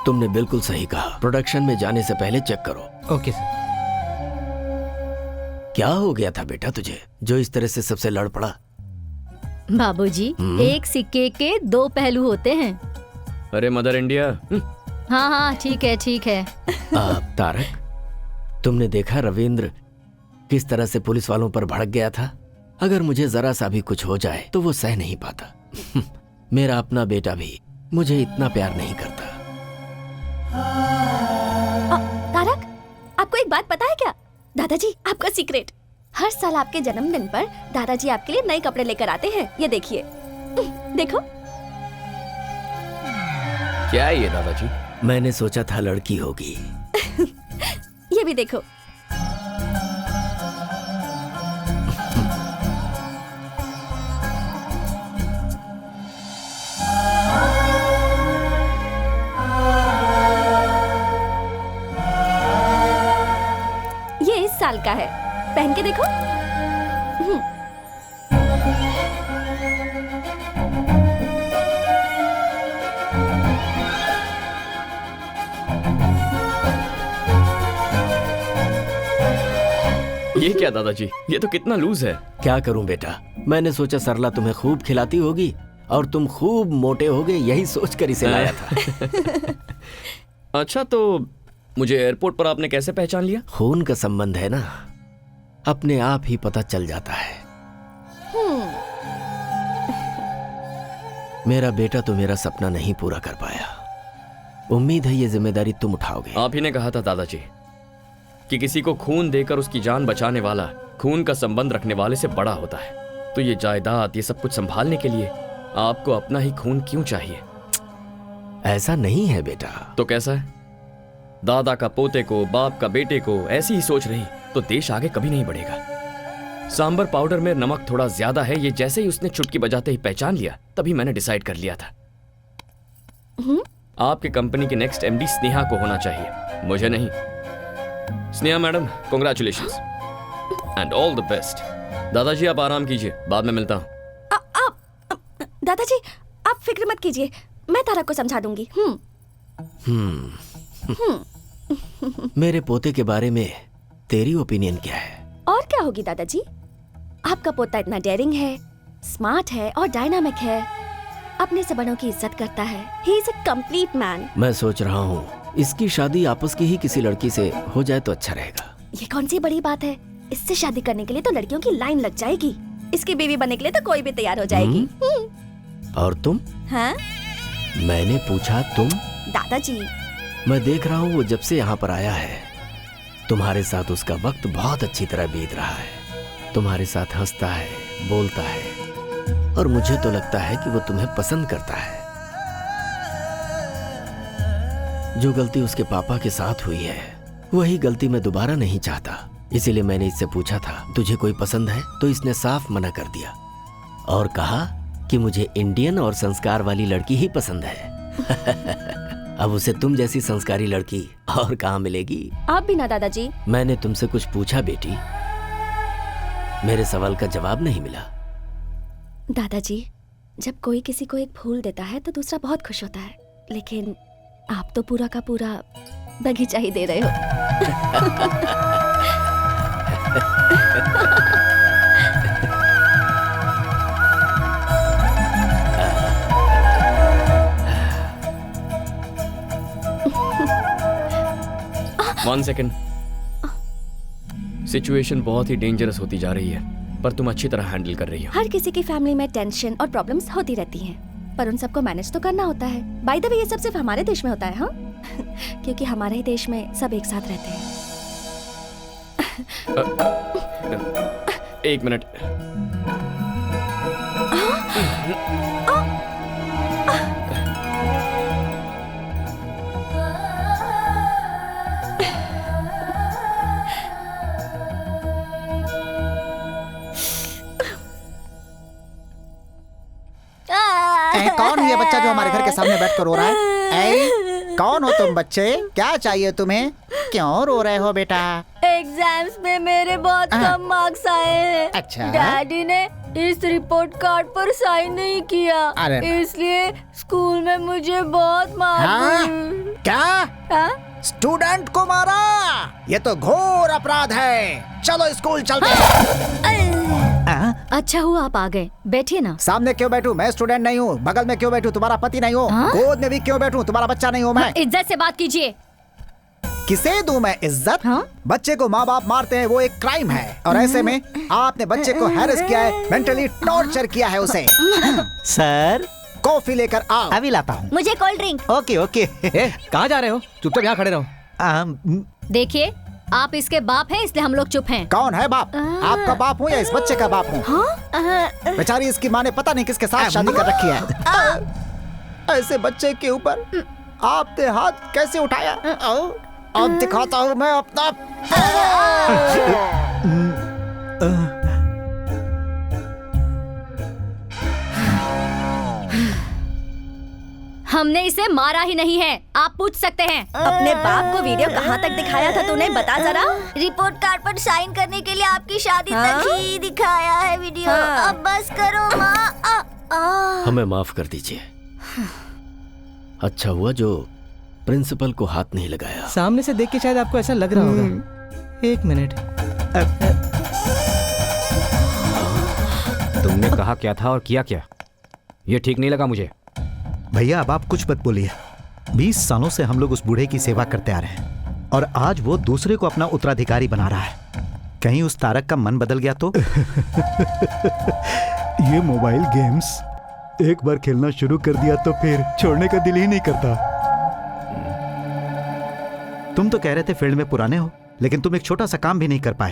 तुमने बिल्कुल सही कहा। प्रोडक्शन में जाने से पहले चेक करो। Okay sir. क्या हो गया था बेटा तुझे, जो इस तरह से सबसे लड़ पड़ा? बाबूजी, एक सिक्के के दो पहलू होते हैं। अरे मदर इंडिया। हाँ हाँ, ठीक है ठीक है। तारक, तुमने देखा रविंद्र किस तरह से पुलिस वालों पर भड़क गया था? अगर मुझे जरा सा भी कुछ हो जाए तो वो सह नहीं पाता। मेरा अपना बेटा भी मुझे इतना प्यार नहीं करता। तारक, आपको एक बात पता है क्या? दादाजी, आपका सीक्रेट, हर साल आपके जन्मदिन पर दादाजी आपके लिए नए कपड़े लेकर आते हैं। ये देखिए, देखो। क्या है ये दादाजी? मैंने सोचा था लड़की होगी। ये भी देखो। ये इस साल का है, पहन के देखो। ये क्या दादाजी, ये तो कितना लूज है। क्या करूं बेटा, मैंने सोचा सरला तुम्हें खूब खिलाती होगी और तुम खूब मोटे होगे, यही सोचकर इसे लाया था। अच्छा, तो मुझे एयरपोर्ट पर आपने कैसे पहचान लिया? खून का संबंध है ना, अपने आप ही पता चल जाता है। मेरा बेटा तो मेरा सपना नहीं पूरा कर पाया। उम्मीद है ये जिम्मेदारी तुम उठाओगे। आप ही ने कहा था दादाजी कि किसी को खून देकर उसकी जान बचाने वाला खून का संबंध रखने वाले से बड़ा होता है। तो ये जायदाद, ये सब कुछ संभालने के लिए आपको अपना ही खून क्यों चाहिए? ऐसा नहीं है बेटा। तो कैसा है? दादा का पोते को, बाप का बेटे को ऐसी ही सोच रही तो देश आगे कभी नहीं बढ़ेगा। सांबर पाउडर में नमक थोड़ा ज्यादा है, ये जैसे ही उसने चुटकी बजाते ही पहचान लिया, तभी मैंने डिसाइड कर लिया था आपकी कंपनी की नेक्स्ट एमडी स्नेहा को होना चाहिए, मुझे नहीं। Sneha madam, congratulations and all the best. दादाजी आप आराम कीजिए, बाद में मिलता हूँ। दादाजी, आप फिक्र मत कीजिए, मैं तारक को समझा दूंगी। मेरे पोते के बारे में तेरी ओपिनियन क्या है? और क्या होगी दादाजी, आपका पोता इतना डेयरिंग है, स्मार्ट है और डायनामिक है, अपने से बड़ों की इज्जत करता है। He is a complete man. मैं सोच रहा हूँ इसकी शादी आपस की ही किसी लड़की से हो जाए तो अच्छा रहेगा। ये कौन सी बड़ी बात है? इससे शादी करने के लिए तो लड़कियों की लाइन लग जाएगी। इसकी बीवी बनने के लिए तो कोई भी तैयार हो जाएगी। और तुम? हाँ? मैंने पूछा तुम? दादाजी, मैं देख रहा हूँ वो जब से यहाँ पर आया है तुम्हारे साथ उसका वक्त बहुत अच्छी तरह बीत रहा है। तुम्हारे साथ हंसता है, बोलता है और मुझे तो लगता है कि वो तुम्हें पसंद करता है। जो गलती उसके पापा के साथ हुई है वही गलती मैं दोबारा नहीं चाहता। इसीलिए मैंने इससे पूछा था तुझे कोई पसंद है, तो इसने साफ मना कर दिया और कहा कि मुझे इंडियन और संस्कार वाली लड़की ही पसंद है। अब उसे तुम जैसी संस्कारी लड़की और कहाँ मिलेगी? आप भी ना दादाजी। मैंने तुमसे कुछ पूछा बेटी, मेरे सवाल का जवाब नहीं मिला। दादाजी, जब कोई किसी को एक फूल देता है तो दूसरा बहुत खुश होता है, लेकिन आप तो पूरा का पूरा बगीचा ही दे रहे हो। 1 सेकेंड। सिचुएशन बहुत ही डेंजरस होती जा रही है, पर तुम अच्छी तरह हैंडल कर रही हो। हर किसी की फैमिली में टेंशन और प्रॉब्लम्स होती रहती हैं, पर उन सबको मैनेज तो करना होता है। बाय द वे, ये सब सिर्फ हमारे देश में होता है, हाँ? क्योंकि हमारे ही देश में सब एक साथ रहते हैं। 1 मिनट। कौन है ये बच्चा जो हमारे घर के सामने बैठ कर रो रहा है? कौन हो तुम बच्चे? क्या चाहिए तुम्हें? क्यों रो रहे हो बेटा? एग्जाम्स में मेरे बहुत कम मार्क्स आए हैं। अच्छा। डैडी ने इस रिपोर्ट कार्ड पर साइन नहीं किया, इसलिए स्कूल में मुझे बहुत मार। क्या? स्टूडेंट को मारा? ये तो घोर अपराध है। चलो स्कूल चलते हैं। अच्छा हुआ आप आ गए, बैठिए ना। सामने क्यों बैठूं? मैं स्टूडेंट नहीं हूँ। बगल में क्यों बैठूं? तुम्हारा पति नहीं हूँ। गोद में भी क्यों बैठूं? तुम्हारा बच्चा नहीं हूँ मैं। इज्जत से बात कीजिए। किसे दूं मैं इज्जत? बच्चे को माँ बाप मारते हैं, वो एक क्राइम है। और ऐसे में आपने बच्चे को हैरेस किया है, मेंटली टॉर्चर किया है उसे। सर कॉफी लेकर आओ। अभी लाता हूँ। मुझे कोल्ड ड्रिंक। Okay okay. कहाँ जा रहे हो? चुपचाप यहाँ खड़े रहो। देखिए, आप इसके बाप हैं, इसलिए हम लोग चुप हैं। कौन है बाप? आपका बाप हूँ या इस बच्चे का बाप हूँ? बेचारी इसकी माँ ने पता नहीं किसके साथ शादी कर रखी है। ऐसे बच्चे के ऊपर आपने हाथ कैसे उठाया? अब दिखाता हूँ मैं अपना। हमने इसे मारा ही नहीं है, आप पूछ सकते हैं। अपने बाप को वीडियो कहाँ तक दिखाया था तूने? बता जरा। रिपोर्ट कार्ड पर साइन करने के लिए आपकी शादी तक ही दिखाया है वीडियो। अब बस करो माँ। हमें माफ कर दीजिए। अच्छा हुआ जो प्रिंसिपल को हाथ नहीं लगाया। सामने से देख के शायद आपको ऐसा लग रहा होगा। एक मिनट। तुमने कहा क्या था और किया क्या? ये ठीक नहीं लगा मुझे। भैया अब आप कुछ मत बोलिए। 20 सालों से हम लोग उस बूढ़े की सेवा करते आ रहे हैं और आज वो दूसरे को अपना उत्तराधिकारी बना रहा है। कहीं उस तारक का मन बदल गया तो? ये मोबाइल गेम्स एक बार खेलना शुरू कर दिया तो फिर छोड़ने का दिल ही नहीं करता। तुम तो कह रहे थे फील्ड में पुराने हो, लेकिन तुम एक छोटा सा काम भी नहीं कर पाए।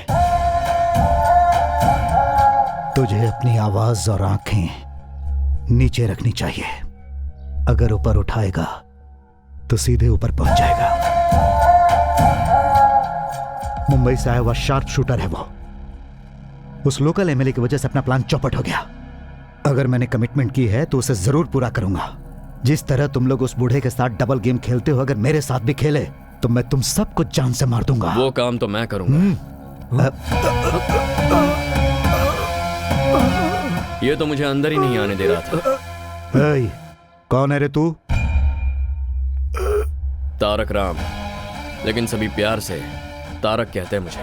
तुझे अपनी आवाज और आंखें नीचे रखनी चाहिए। अगर ऊपर उठाएगा तो सीधे ऊपर पहुंच जाएगा। मुंबई से आया हुआ शार्प शूटर है वो। उस लोकल एमएलए की वजह से अपना प्लान चौपट हो गया। अगर मैंने कमिटमेंट की है तो उसे जरूर पूरा करूंगा। जिस तरह तुम लोग उस बूढ़े के साथ डबल गेम खेलते हो, अगर मेरे साथ भी खेले तो मैं तुम सबको जान से मार दूंगा। वो काम तो मैं करूंगा। ये तो मुझे अंदर ही नहीं आने दे रहा था। कौन है रे तू? तारक राम, लेकिन सभी प्यार से तारक कहते हैं मुझे।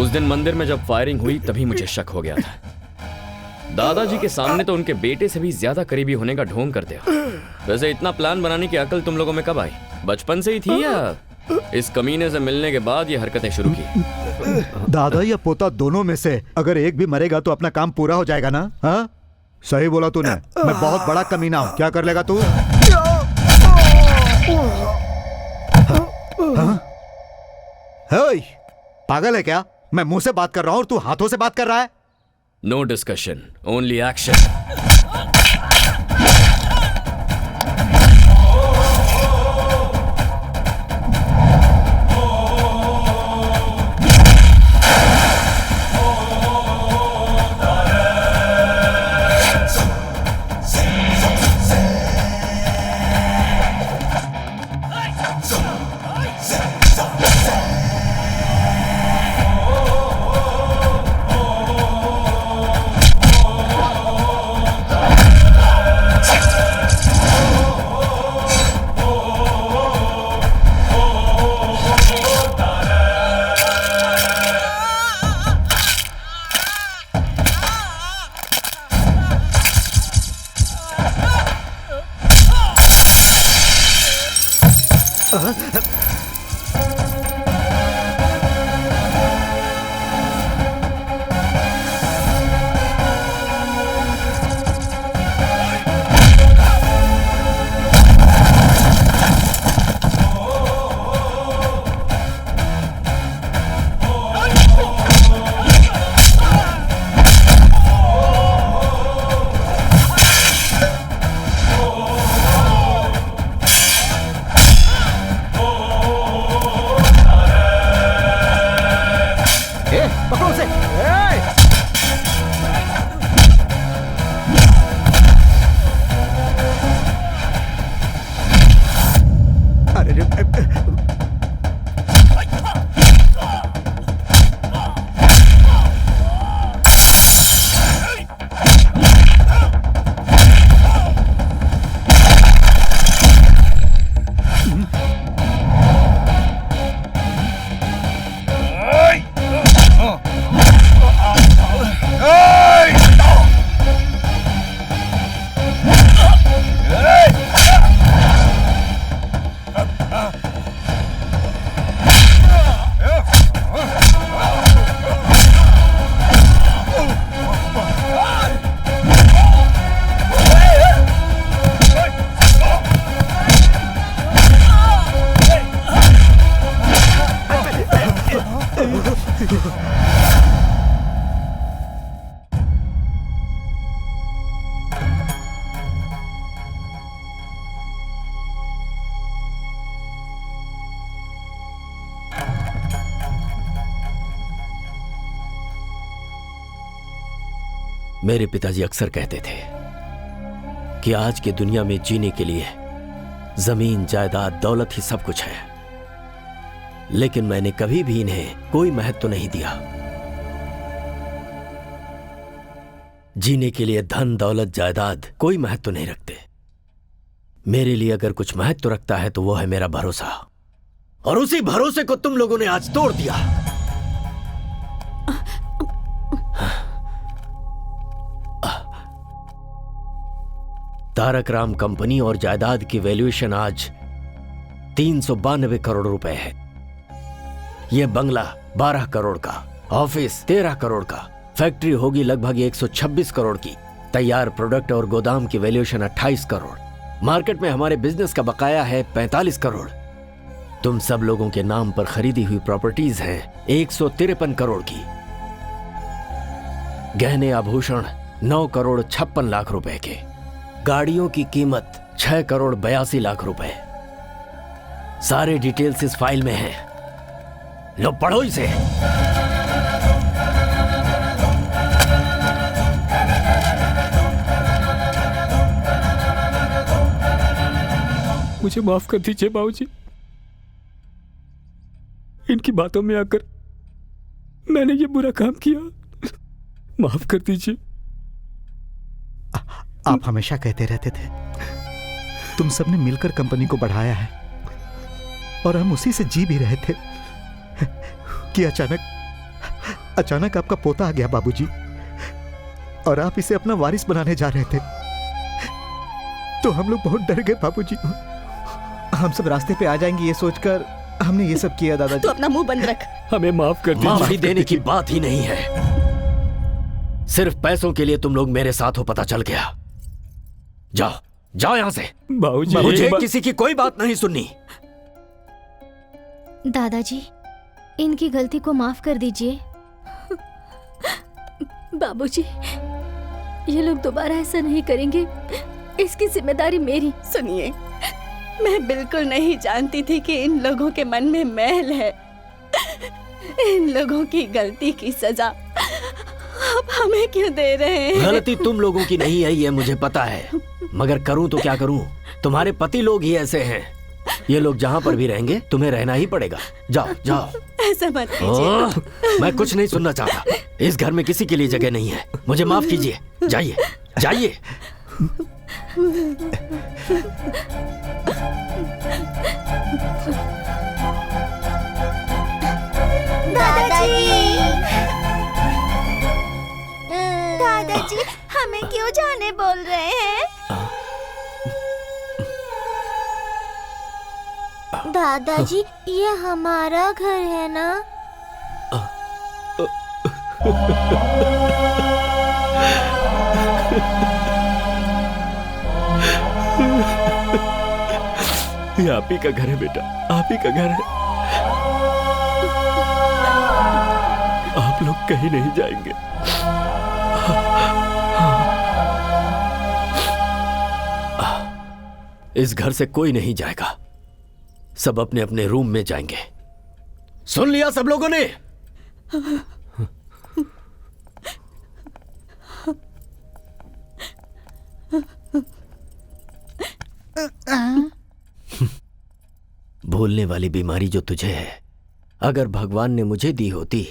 उस दिन मंदिर में जब फायरिंग हुई तभी मुझे शक हो गया था। दादाजी के सामने तो उनके बेटे से भी ज्यादा करीबी होने का ढोंग करते हो। वैसे इतना प्लान बनाने की अकल तुम लोगों में कब आई? बचपन से ही थी या इस कमीने से मिलने के बाद ये हरकतें शुरू की? दादा या पोता दोनों में से अगर एक भी मरेगा तो अपना काम पूरा हो जाएगा ना? हाँ सही बोला तूने। मैं बहुत बड़ा कमीना हूं। क्या कर लेगा तू? पागल है क्या? मैं मुंह से बात कर रहा हूं और तू हाथों से बात कर रहा है। No discussion, only action. मेरे पिताजी अक्सर कहते थे कि आज की दुनिया में जीने के लिए जमीन, जायदाद, दौलत ही सब कुछ है, लेकिन मैंने कभी भी इन्हें कोई महत्व नहीं दिया। जीने के लिए धन, दौलत, जायदाद कोई महत्व नहीं रखते। मेरे लिए अगर कुछ महत्व रखता है तो वो है मेरा भरोसा, और उसी भरोसे को तुम लोगों ने आज तोड़ दिया। तारक राम कंपनी और जायदाद की वैल्यूएशन आज 392 करोड़ रुपए है। यह बंगला 12 करोड़ का, ऑफिस 13 करोड़ का, फैक्ट्री होगी लगभग 126 करोड़ की, तैयार प्रोडक्ट और गोदाम की वैल्यूएशन 28 करोड़, मार्केट में हमारे बिजनेस का बकाया है 45 करोड़। तुम सब लोगों के नाम पर खरीदी हुई प्रॉपर्टीज हैं 153 करोड़ की, गहने आभूषण 9 करोड़ 56 लाख रुपए के, गाड़ियों की कीमत 6 करोड़ 82 लाख रुपए। सारे डिटेल्स इस फाइल में हैं। लो पढ़ो इसे। मुझे माफ कर दीजिए बाबूजी, इनकी बातों में आकर मैंने ये बुरा काम किया, माफ कर दीजिए। आप हमेशा कहते रहते थे तुम सबने मिलकर कंपनी को बढ़ाया है, और हम उसी से जी भी रहे थे कि अचानक आपका पोता आ गया बाबूजी, और आप इसे अपना वारिस बनाने जा रहे थे। तो हम लोग बहुत डर गए बाबूजी। हम सब रास्ते पे आ जाएंगे ये सोचकर हमने ये सब किया दादाजी। तू अपना मुंह बंद रख। हमें माफ कर दीजिए। माफी देने की बात ही नहीं है, सिर्फ पैसों के लिए तुम लोग मेरे साथ हो, पता चल गया। जाओ जाओ यहां से। बाबूजी, मुझे किसी की कोई बात नहीं सुननी। दादाजी, इनकी गलती को माफ कर दीजिए। बाबूजी, ये लोग दोबारा ऐसा नहीं करेंगे, इसकी जिम्मेदारी मेरी। सुनिए, मैं बिल्कुल नहीं जानती थी कि इन लोगों के मन में मैल है। इन लोगों की गलती की सजा आप हमें क्यों दे रहे हैं? गलती तुम लोगों की नहीं है, ये मुझे पता है, मगर करूं तो क्या करूं? तुम्हारे पति लोग ही ऐसे हैं। ये लोग जहां पर भी रहेंगे तुम्हें रहना ही पड़ेगा। जाओ जाओ। ऐसा मत कीजिए। मैं कुछ नहीं सुनना चाहता। इस घर में किसी के लिए जगह नहीं है। मुझे माफ कीजिए। जाइए जाइए। दादाजी, हमें क्यों जाने बोल रहे हैं? दादाजी, ये हमारा घर है ना? ये आप ही का घर है बेटा, आप ही का घर है। आप लोग कहीं नहीं जाएंगे। इस घर से कोई नहीं जाएगा, सब अपने अपने रूम में जाएंगे। सुन लिया सब लोगों ने? भूलने वाली बीमारी जो तुझे है, अगर भगवान ने मुझे दी होती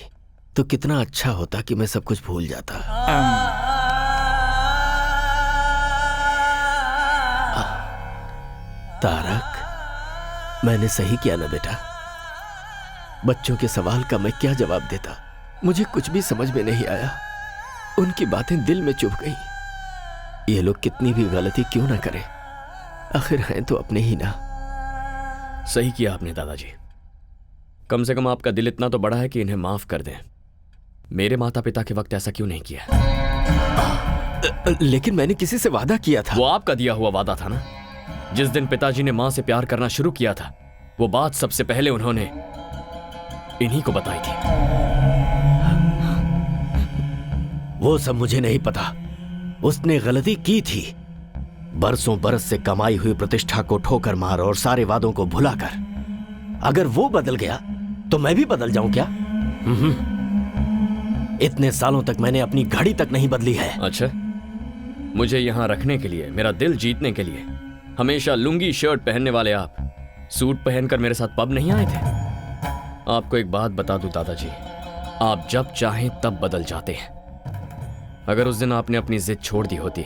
तो कितना अच्छा होता कि मैं सब कुछ भूल जाता। तारक, मैंने सही किया ना बेटा? बच्चों के सवाल का मैं क्या जवाब देता? मुझे कुछ भी समझ में नहीं आया। उनकी बातें दिल में चुभ गई। ये लोग कितनी भी गलती क्यों ना करें, आखिर हैं तो अपने ही ना। सही किया आपने दादाजी। कम से कम आपका दिल इतना तो बड़ा है कि इन्हें माफ कर दें। मेरे माता पिता के वक्त ऐसा क्यों नहीं किया? लेकिन मैंने किसी से वादा किया था। वो आपका दिया हुआ वादा था ना। जिस दिन पिताजी ने मां से प्यार करना शुरू किया था, वो बात सबसे पहले उन्होंने इन्हीं को बताई थी। वो सब मुझे नहीं पता। उसने गलती की थी। बरसों बरस से कमाई हुई प्रतिष्ठा को ठोकर मार और सारे वादों को भुलाकर। अगर वो बदल गया तो मैं भी बदल जाऊं क्या? इतने सालों तक मैंने अपनी घड़ी तक नहीं बदली है। अच्छा, मुझे यहाँ रखने के लिए, मेरा दिल जीतने के लिए हमेशा लुंगी शर्ट पहनने वाले आप सूट पहनकर मेरे साथ पब नहीं आए थे? आपको एक बात बता दूं दादाजी, आप जब चाहें तब बदल जाते हैं। अगर उस दिन आपने अपनी जिद छोड़ दी होती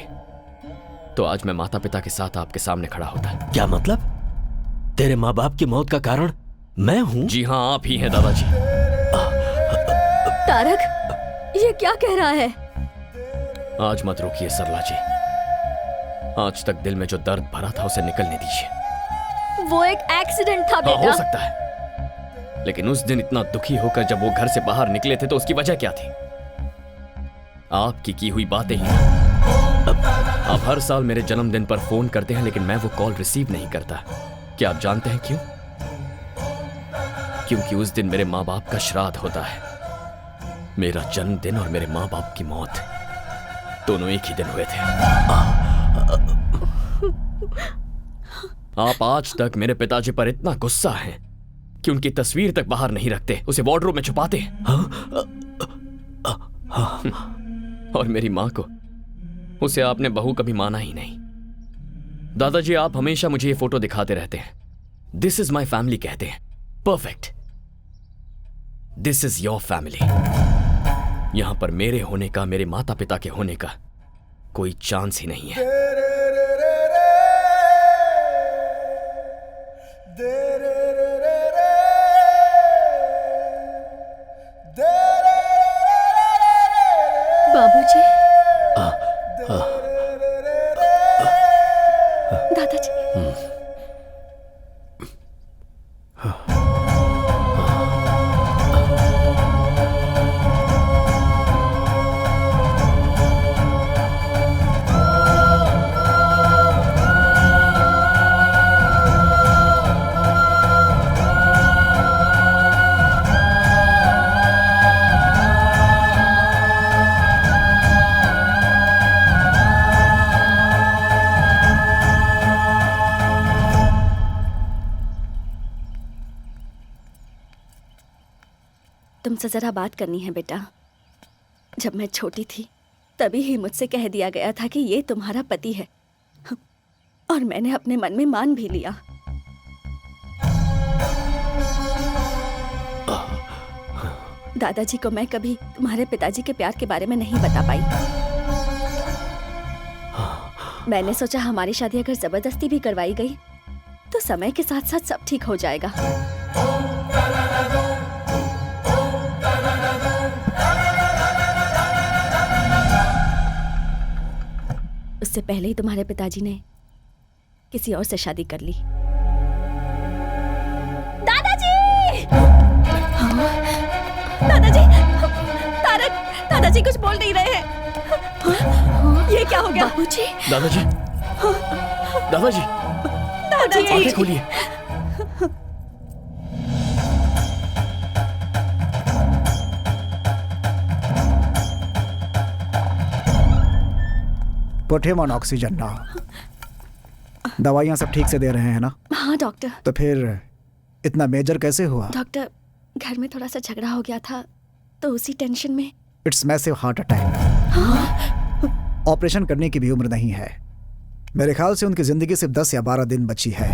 तो आज मैं माता पिता के साथ आपके सामने खड़ा होता। क्या मतलब? तेरे माँ बाप की मौत का कारण मैं हूँ? जी हाँ, आप ही हैं दादाजी। तारक, ये क्या कह रहा है? आज मत रोकिए सरला जी, आज तक दिल में जो दर्द भरा था उसे निकलने दीजिए। वो एक एक्सीडेंट था बेटा। हो सकता है, लेकिन उस दिन इतना दुखी होकर जब वो घर से बाहर निकले थे तो उसकी वजह क्या थी? आपकी की हुई बातें ही। आप हर साल मेरे जन्मदिन पर फोन करते हैं लेकिन मैं वो कॉल रिसीव नहीं करता। क्या आप जानते हैं क्यों? क्योंकि उस दिन मेरे माँ बाप का श्राद्ध होता है। मेरा जन्मदिन और मेरे माँ बाप की मौत दोनों एक ही दिन हुए थे। आप आज तक मेरे पिताजी पर इतना गुस्सा हैं कि उनकी तस्वीर तक बाहर नहीं रखते, उसे वार्डरोब में छुपाते हैं। और मेरी मां को, उसे आपने बहू कभी माना ही नहीं। दादाजी, आप हमेशा मुझे ये फोटो दिखाते रहते हैं। दिस इज माई फैमिली कहते हैं। Perfect, this is your family. यहां पर मेरे होने का, मेरे माता पिता के होने का कोई चांस ही नहीं है। बाबूजी, दादाजी, तुमसे जरा बात करनी है बेटा। जब मैं छोटी थी तभी ही मुझसे कह दिया गया था कि ये तुम्हारा पति है, और मैंने अपने मन में मान भी लिया। दादाजी को मैं कभी तुम्हारे पिताजी के प्यार के बारे में नहीं बता पाई। मैंने सोचा हमारी शादी अगर जबरदस्ती भी करवाई गई तो समय के साथ साथ सब ठीक हो जाएगा। उससे पहले ही तुम्हारे पिताजी ने किसी और से शादी कर ली। दादाजी! हाँ? दादाजी! तारक! दादाजी कुछ बोल नहीं रहे हैं। हाँ? ये क्या हो गया? बाबूजी! दादाजी! दादाजी! दादाजी! आंखें खोलिए। Put him on oxygen now. दवाइयाँ सब ठीक से दे रहे हैं ना? हाँ डॉक्टर। तो फिर इतना मेजर कैसे हुआ? डॉक्टर, घर में थोड़ा सा झगड़ा हो गया था तो उसी टेंशन में। It's massive heart attack. Operation करने की भी उम्र नहीं है। मेरे ख्याल से उनकी जिंदगी सिर्फ 10 या 12 दिन बची है।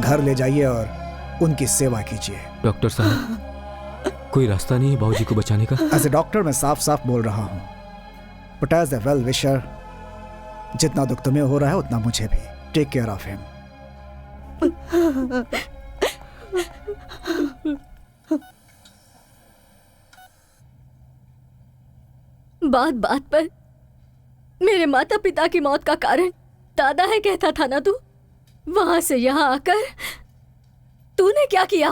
घर ले जाइए और उनकी सेवा कीजिए। डॉक्टर साहब, कोई रास्ता नहीं है बाबूजी को बचाने का? एज ए डॉक्टर मैं साफ साफ बोल रहा हूँ, but as a well wisher, जितना दुख तुम्हें हो रहा है उतना मुझे भी। Take care of him. बात बात पर मेरे माता पिता की मौत का कारण दादा है कहता था ना तू? वहां से यहां आकर तूने क्या किया?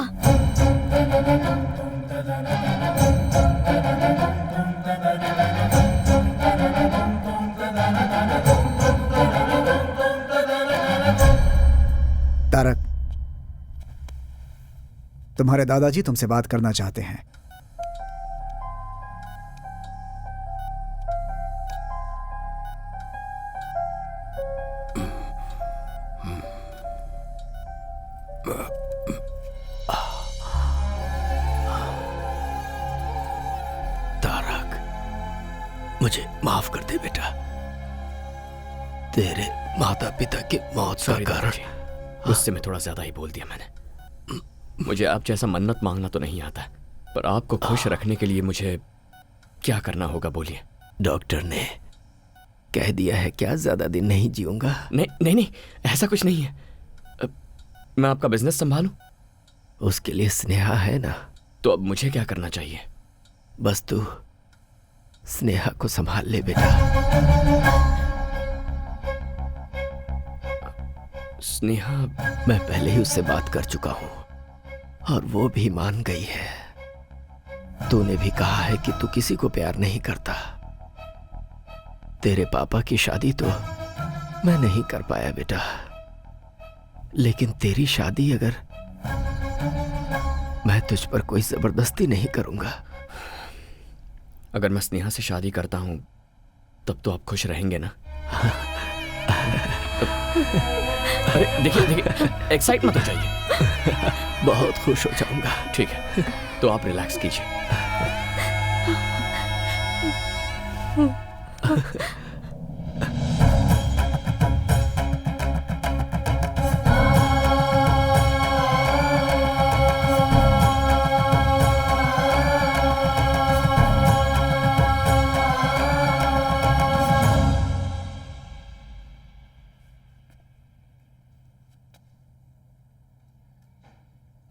तारक, तुम्हारे दादाजी तुमसे बात करना चाहते हैं। मुझे माफ कर दे बेटा। तेरे माता पिता की मौत का कारण उससे मैं थोड़ा ज्यादा ही बोल दिया मैंने। मुझे आप जैसा मन्नत मांगना तो नहीं आता, पर आपको खुश रखने के लिए मुझे क्या करना होगा बोलिए। डॉक्टर ने कह दिया है क्या ज्यादा दिन नहीं जीऊंगा? नहीं नहीं नहीं, ऐसा कुछ नहीं है। मैं आपका बिजनेस संभालूं? उसके लिए स्नेहा है ना। तो अब मुझे क्या करना चाहिए? बस तू स्नेहा को संभाल ले बेटा। स्नेहा? मैं पहले ही उससे बात कर चुका हूं और वो भी मान गई है। तूने भी कहा है कि तू किसी को प्यार नहीं करता। तेरे पापा की शादी तो मैं नहीं कर पाया बेटा, लेकिन तेरी शादी अगर मैं तुझ पर कोई जबरदस्ती नहीं करूंगा। अगर मैं स्नेहा से शादी करता हूं तब तो आप खुश रहेंगे ना? अरे देखिए देखिए, एक्साइट मत हो जाइए। बहुत खुश हो जाऊंगा। ठीक है, तो आप रिलैक्स कीजिए।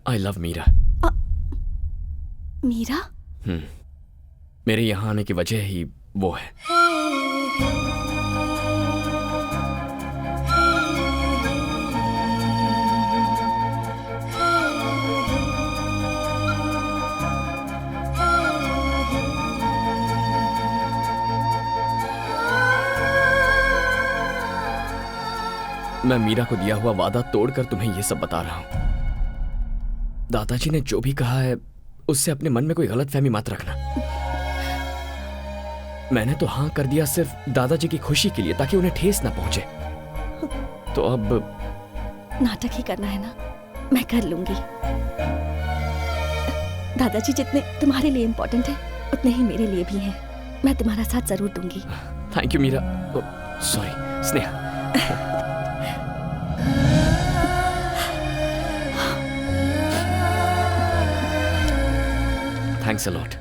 I love Meera. मीरा? मेरे यहां आने की वजह ही वो है। मैं मीरा को दिया हुआ वादा तोड़कर तुम्हें यह सब बता रहा हूं। दादाजी ने जो भी कहा है उससे अपने मन में कोई गलतफहमी मत रखना। मैंने तो हां कर दिया सिर्फ दादाजी की खुशी के लिए, ताकि उन्हें ठेस ना पहुंचे। तो अब नाटक ही करना है ना? मैं कर लूंगी। दादाजी जितने तुम्हारे लिए इम्पोर्टेंट है उतने ही मेरे लिए भी हैं। मैं तुम्हारा साथ जरूर दूंगी। Thank you Meera. Sorry Sneha. Thanks a lot.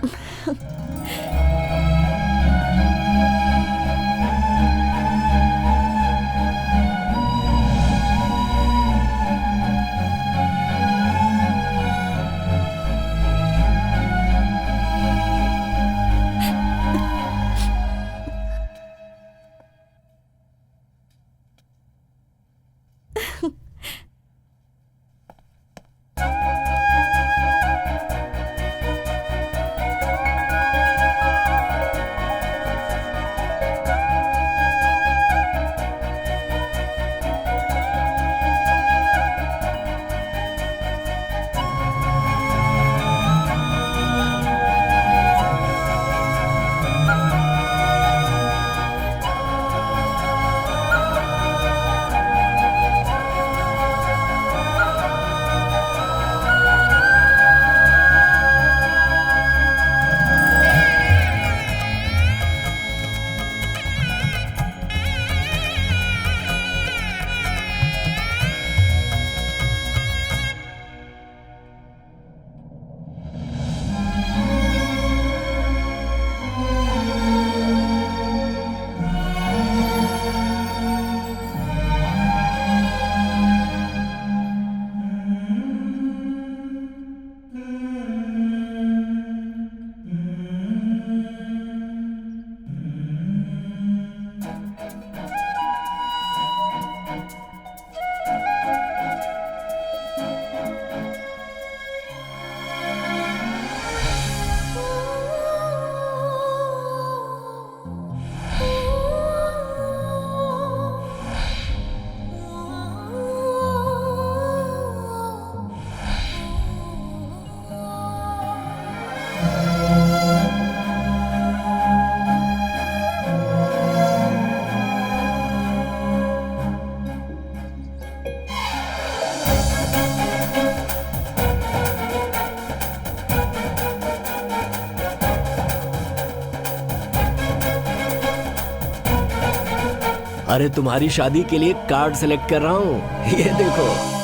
अरे तुम्हारी शादी के लिए कार्ड सेलेक्ट कर रहा हूँ, ये देखो।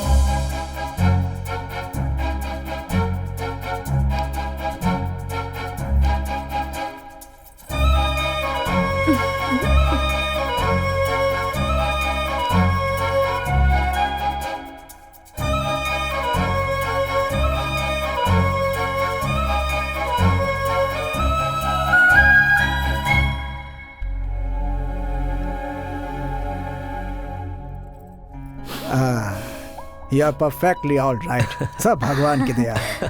You are perfectly all right. सब भगवान की दया है।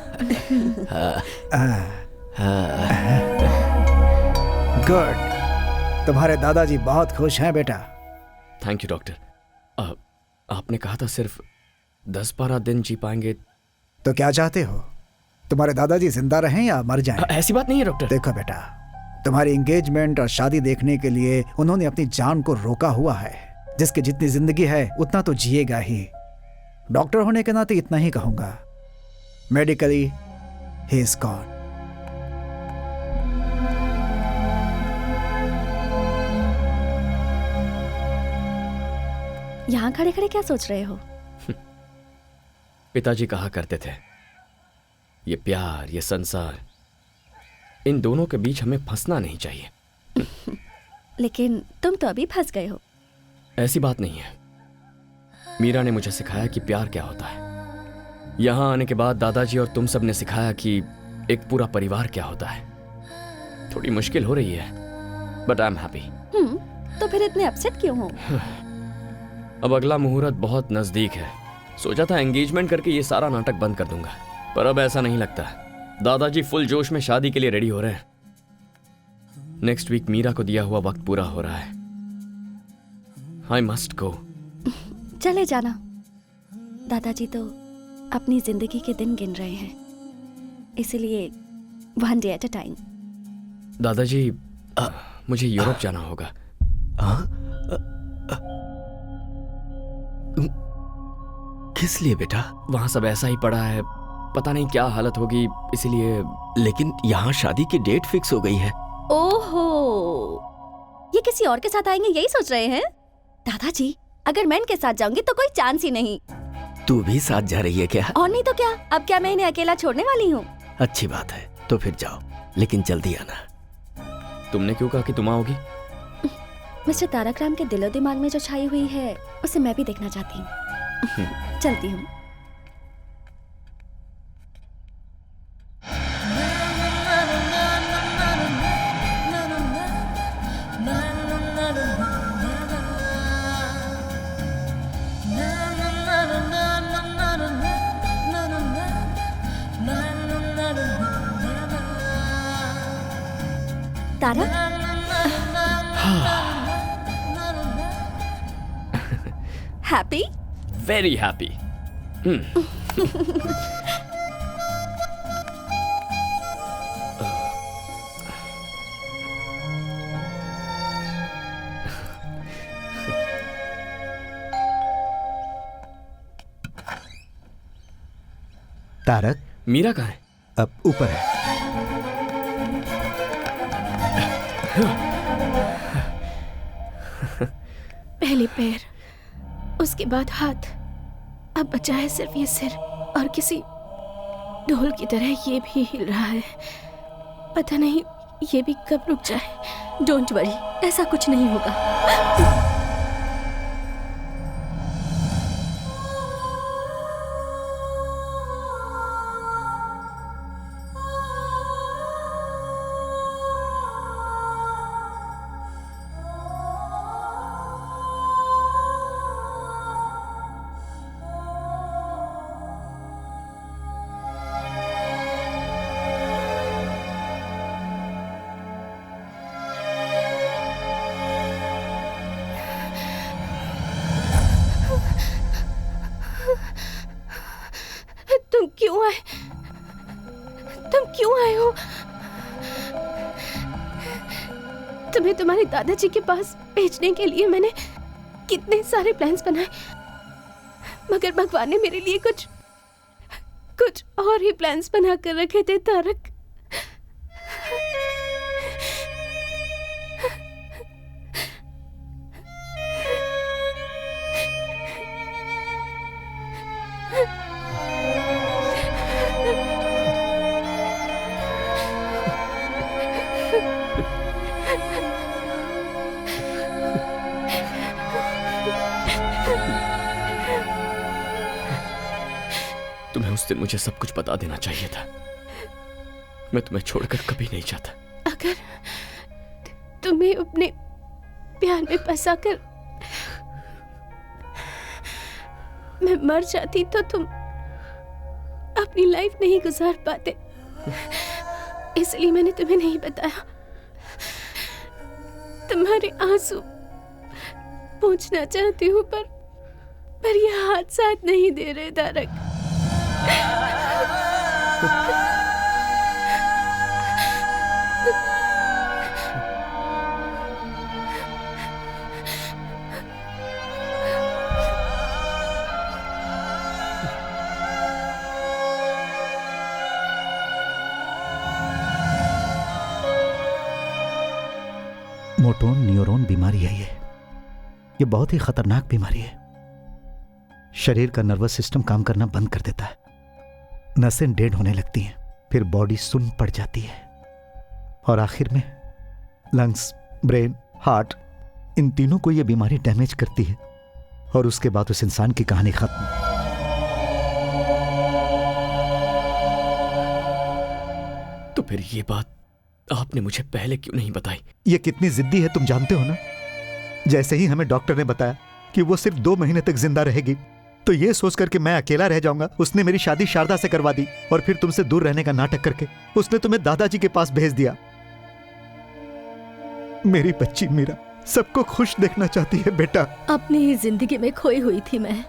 गुड। तुम्हारे दादाजी बहुत खुश हैं बेटा। Thank you doctor. आपने कहा था सिर्फ 10-12 दिन जी पाएंगे। तो क्या चाहते हो, तुम्हारे दादाजी जिंदा रहें या मर जाएं? ऐसी बात नहीं है डॉक्टर। देखो बेटा, तुम्हारी एंगेजमेंट और शादी देखने के लिए उन्होंने अपनी जान को रोका हुआ है। जिसकी जितनी जिंदगी है उतना तो जिएगा ही। डॉक्टर होने के नाते इतना ही कहूंगा, मेडिकली ही इज गॉन। यहाँ खड़े खड़े क्या सोच रहे हो? पिताजी कहा करते थे, ये प्यार, ये संसार, इन दोनों के बीच हमें फंसना नहीं चाहिए। लेकिन तुम तो अभी फंस गए हो। ऐसी बात नहीं है। मीरा ने मुझे सिखाया कि प्यार क्या होता है। यहाँ आने के बाद दादाजी और तुम सब ने सिखाया कि एक पूरा परिवार क्या होता है। थोड़ी मुश्किल हो रही है, बट आई एम हैप्पी। तो फिर इतने अपसेट क्यों हो? अब अगला मुहूर्त बहुत नजदीक है। सोचा था एंगेजमेंट करके ये सारा नाटक बंद कर दूंगा, पर अब ऐसा नहीं लगता। दादाजी फुल जोश में शादी के लिए रेडी हो रहे हैं। नेक्स्ट वीक मीरा को दिया हुआ वक्त पूरा हो रहा है। I must go. चले जाना। दादाजी तो अपनी जिंदगी के दिन गिन रहे हैं, इसलिए 1 day at a time। दादाजी, मुझे यूरोप जाना होगा। किस लिए बेटा? वहां सब ऐसा ही पड़ा है, पता नहीं क्या हालत होगी, इसीलिए। लेकिन यहाँ शादी की डेट फिक्स हो गई है। ओहो, ये किसी और के साथ आएंगे यही सोच रहे हैं? दादाजी, अगर मैं इनके साथ जाऊंगी तो कोई चांस ही नहीं। तू भी साथ जा रही है क्या? और नहीं तो क्या, अब क्या मैं इन्हें अकेला छोड़ने वाली हूँ? अच्छी बात है, तो फिर जाओ, लेकिन जल्दी आना। तुमने क्यों कहा कि तुम आओगी? मिस्टर तारक राम के दिलो दिमाग में जो छाई हुई है उसे मैं भी देखना चाहती हूँ। चलती हूँ। Tarak, happy? Very happy. Tarak, Meera कहाँ है? अब ऊपर है। पहले पैर, उसके बाद हाथ, अब बचा है सिर्फ ये सिर, और किसी ढोल की तरह ये भी हिल रहा है। पता नहीं ये भी कब रुक जाए। डोंट वरी, ऐसा कुछ नहीं होगा। तुम क्यों आए हो? तुम्हें तुम्हारे दादाजी के पास भेजने के लिए मैंने कितने सारे प्लान्स बनाए, मगर भगवान ने मेरे लिए कुछ और ही प्लान्स बना कर रखे थे तारक। उस दिन मुझे सब कुछ बता देना चाहिए था। मैं तुम्हें छोड़कर कभी नहीं चाहता। अगर तुम्हें अपने प्यार में फंसाकर मैं मर जाती तो तुम अपनी लाइफ नहीं गुजार पाते, इसलिए मैंने तुम्हें नहीं बताया। तुम्हारे आंसू पूछना चाहती हूँ पर ये हाथ साथ नहीं दे रहे तारक। मोटोन न्यूरॉन बीमारी है ये बहुत ही खतरनाक बीमारी है। शरीर का नर्वस सिस्टम काम करना बंद कर देता है, नसें डेड होने लगती हैं, फिर बॉडी सुन्न पड़ जाती है और आखिर में लंग्स, ब्रेन, हार्ट, इन तीनों को यह बीमारी डैमेज करती है और उसके बाद उस इंसान की कहानी खत्म। तो फिर ये बात आपने मुझे पहले क्यों नहीं बताई? ये कितनी जिद्दी है तुम जानते हो ना। जैसे ही हमें डॉक्टर ने बताया कि वो सिर्फ 2 महीने तक जिंदा रहेगी, तो ये सोचकर कि मैं अकेला रह जाऊंगा, उसने मेरी शादी शारदा से करवा दी और फिर तुमसे दूर रहने का नाटक करके उसने तुम्हें दादाजी के पास भेज दिया। मेरी बच्ची मीरा सबको खुश देखना चाहती है बेटा। अपनी ही जिंदगी में खोई हुई थी मैं,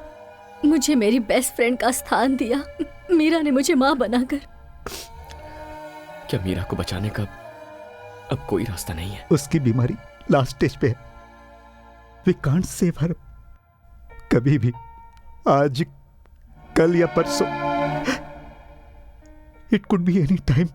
मुझे मेरी बेस्ट फ्रेंड का स्थान दिया मीरा ने मुझे माँ बनाकर। क्या मीरा को बचाने का अब कोई रास्ता नहीं है? उसकी बीमारी लास्ट स्टेज पे है। We can't save her. कभी भी, आज, कल या परसों, it could be any time.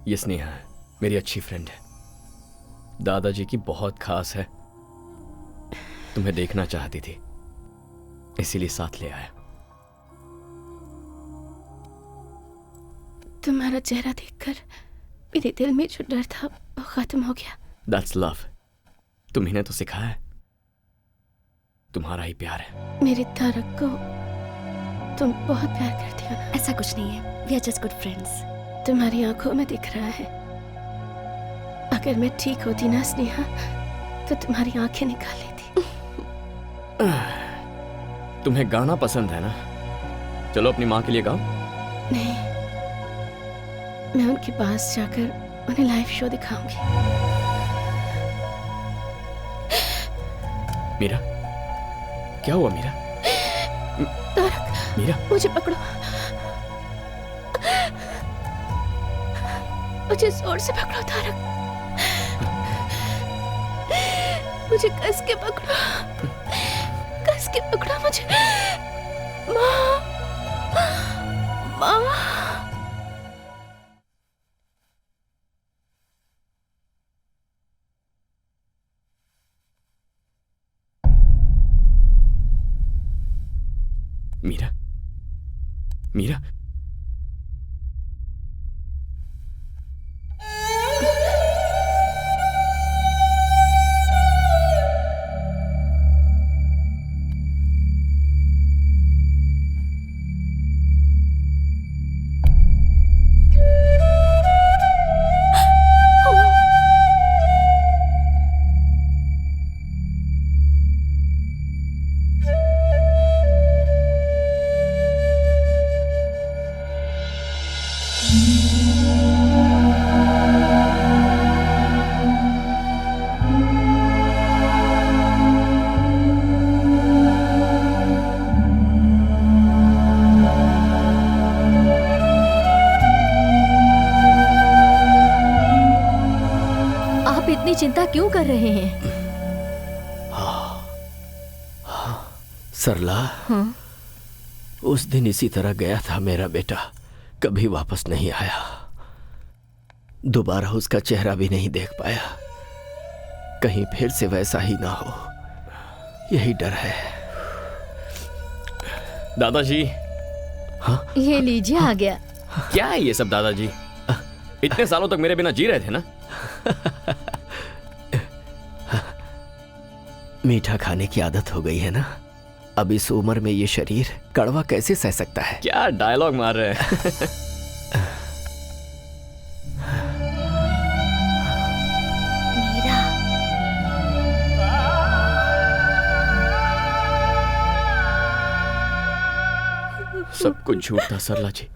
ये स्नेहा है, मेरी अच्छी फ्रेंड है, दादाजी की बहुत खास है। तुम्हें देखना चाहती थी, इसीलिए साथ ले आया। तुम्हारा चेहरा देखकर मेरे दिल में जो डर था वो खत्म हो गया। That's love। तुम्ही ने तो सिखाया है, तुम्हारा ही प्यार है। मेरे तारक को तुम बहुत प्यार करती हो ना? ऐसा कुछ नहीं है, we are just good friends। तुम्हारी आंखों में दिख रहा है। अगर मैं ठीक होती ना स्नेहा, तो तुम्हारी आंखें निकाल लेती। तुम्हें गाना पसंद है ना? चलो अपनी माँ के लिए गाओ। नहीं, मैं उनके पास जाकर उन्हें लाइव शो दिखाऊंगी। मीरा, क्या हुआ मीरा? तारक, मीरा, मुझे पकड़ो, मुझे जोर से पकड़ो तारक, मुझे कस के पकड़ो, कस के पकड़ो मुझे। माँ, माँ। मीरा, मीरा, चिंता क्यों कर रहे हैं? सरला, हाँ? उस दिन इसी तरह गया था मेरा बेटा, कभी वापस नहीं आया। दोबारा उसका चेहरा भी नहीं देख पाया। कहीं फिर से वैसा ही ना हो, यही डर है। दादाजी। हाँ? ये लीजिए, आ गया। क्या है ये सब दादाजी? इतने सालों तक मेरे बिना जी रहे थे ना? मीठा खाने की आदत हो गई है ना, अब इस उम्र में ये शरीर कड़वा कैसे सह सकता है? क्या डायलॉग मार रहे हैं? सब कुछ झूठ था सरला जी,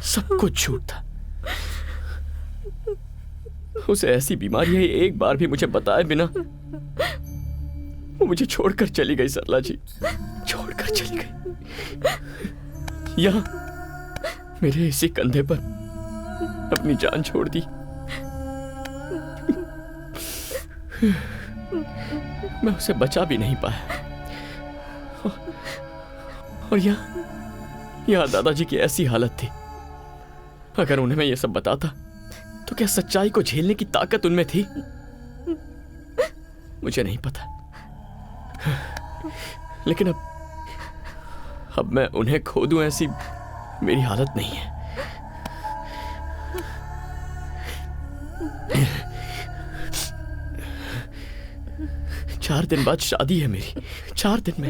सब कुछ झूठ था। उसे ऐसी बीमारी है, एक बार भी मुझे बताए बिना वो मुझे छोड़कर चली गई सरला जी, छोड़कर चली गई। यहाँ मेरे इसी कंधे पर अपनी जान छोड़ दी। मैं उसे बचा भी नहीं पाया। और यहाँ दादाजी की ऐसी हालत थी, अगर उन्हें मैं ये सब बताता तो क्या सच्चाई को झेलने की ताकत उनमें थी? मुझे नहीं पता। लेकिन अब मैं उन्हें खो दूं ऐसी मेरी हालत नहीं है। चार दिन बाद शादी है मेरी, 4 दिन में।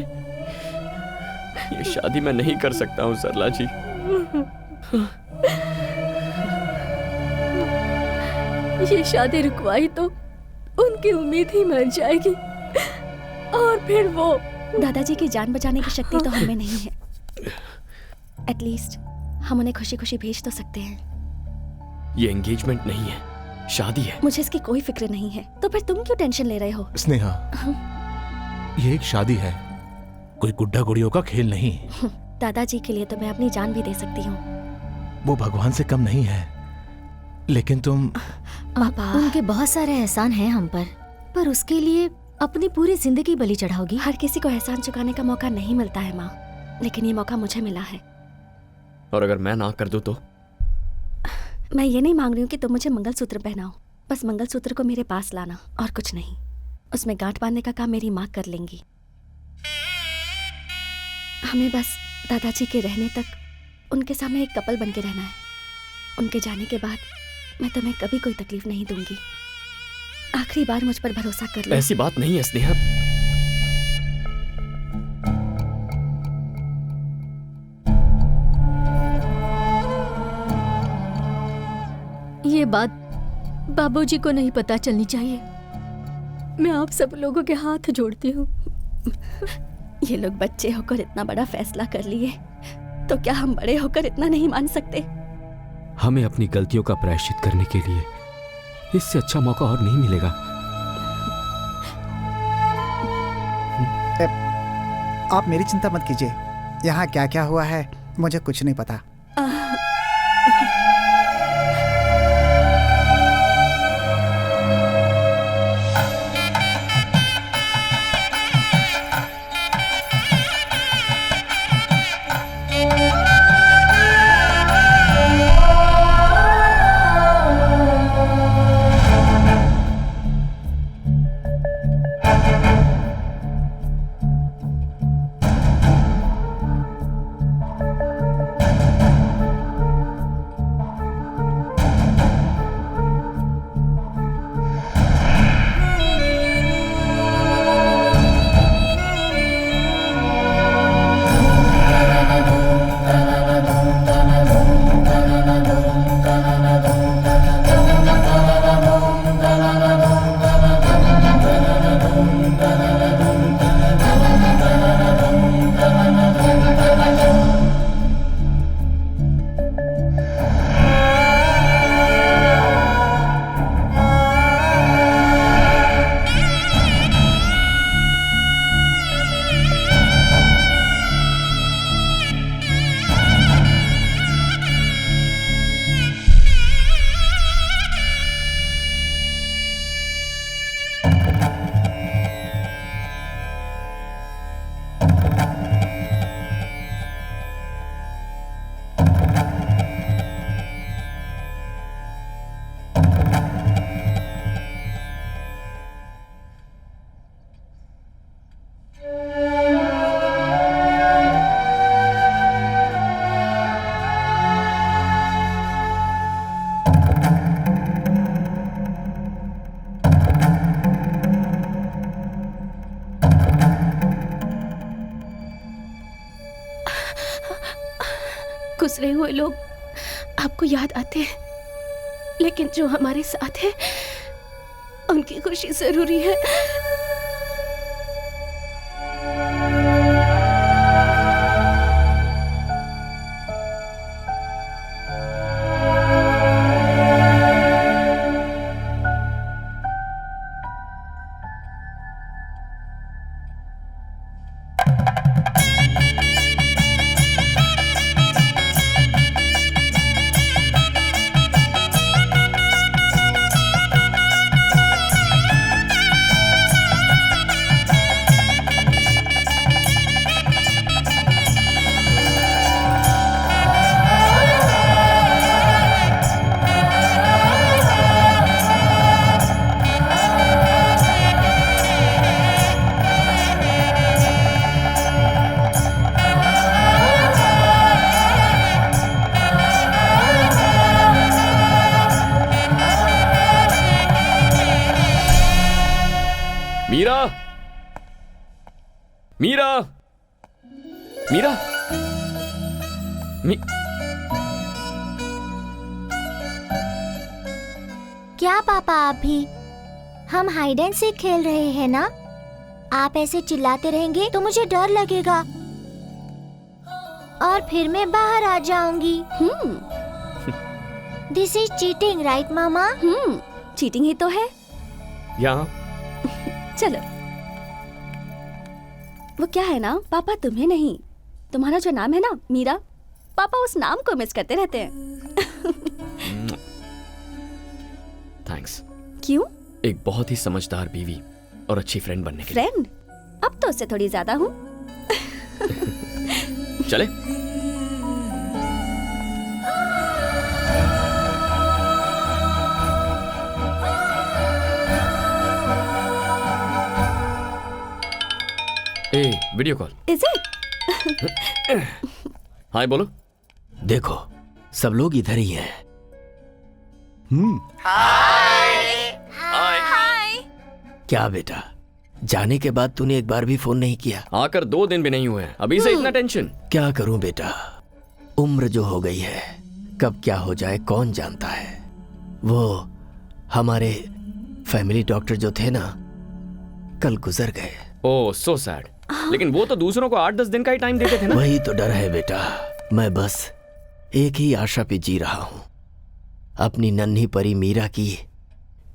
ये शादी मैं नहीं कर सकता हूं सरला जी। ये शादी रुकवाई तो उनकी उम्मीद ही मर जाएगी, और फिर वो दादाजी की जान बचाने की शक्ति तो हमें नहीं है। एटलीस्ट हम उन्हें खुशी खुशी भेज तो सकते हैं। ये एंगेजमेंट नहीं है, शादी है। मुझे इसकी कोई फिक्र नहीं है, तो फिर तुम क्यों टेंशन ले रहे हो? स्नेहा, ये एक शादी है, कोई गुड्डा गुड़ियों का खेल नहीं। दादाजी के लिए तो मैं अपनी जान भी दे सकती हूँ। वो भगवान से कम नहीं है, लेकिन तुम उनके बहुत सारे एहसान हैं हम पर उसके लिए अपनी पूरी जिंदगी बलि चढ़ाओगी? हर किसी को एहसान चुकाने का मौका नहीं मिलता है माँ, लेकिन ये मौका मुझे मिला है। और अगर मैं ना कर दूं तो? मैं ये नहीं मांग रही हूँ कि तुम मुझे मंगलसूत्र पहनाओ, बस मंगलसूत्र को मेरे पास लाना और कुछ नहीं। उसमें गांठ बांधने का काम मेरी माँ कर लेंगी। हमें बस दादाजी के रहने तक उनके सामने एक कपल बन के रहना है। उनके जाने के बाद मैं तुम्हें कभी कोई तकलीफ नहीं दूंगी। आखिरी बार मुझ पर भरोसा कर लो। ऐसी बात नहीं है स्नेहा। ये बात बाबूजी को नहीं पता चलनी चाहिए। मैं आप सब लोगों के हाथ जोड़ती हूँ। ये लोग बच्चे होकर इतना बड़ा फैसला कर लिए, तो क्या हम बड़े होकर इतना नहीं मान सकते? हमें अपनी गलतियों का प्रायश्चित करने के लिए इससे अच्छा मौका और नहीं मिलेगा। आप मेरी चिंता मत कीजिए, यहाँ क्या क्या हुआ है मुझे कुछ नहीं पता। गुजरे हुए लोग आपको याद आते हैं, लेकिन जो हमारे साथ है उनकी खुशी जरूरी है। मीरा, मीरा, मीरा, क्या पापा आप भी? हम हाइड एंड सीक खेल रहे हैं ना? आप ऐसे चिल्लाते रहेंगे तो मुझे डर लगेगा और फिर मैं बाहर आ जाऊंगी। दिस इज चीटिंग, राइट मामा? चीटिंग ही तो है। यहाँ चलो, वो क्या है ना पापा, तुम्हें नहीं, तुम्हारा जो नाम है ना मीरा, पापा उस नाम को मिस करते रहते हैं। थैंक्स। क्यों? एक बहुत ही समझदार बीवी और अच्छी फ्रेंड बनने के लिए। फ्रेंड? अब तो उससे थोड़ी ज्यादा हूँ। चले? Video call. Is it? Hi बोलो। देखो सब लोग इधर ही हैं। हाय। क्या बेटा, जाने के बाद तूने एक बार भी फोन नहीं किया? आकर 2 दिन भी नहीं हुए हैं, अभी से इतना टेंशन? क्या करूं बेटा, उम्र जो हो गई है, कब क्या हो जाए कौन जानता है। वो हमारे फैमिली डॉक्टर जो थे ना, कल गुजर गए। ओह सो सैड। लेकिन वो तो दूसरों को 8-10 दिन का ही टाइम देते थे ना। वही तो डर है बेटा, मैं बस एक ही आशा पे जी रहा हूँ, अपनी नन्ही परी मीरा की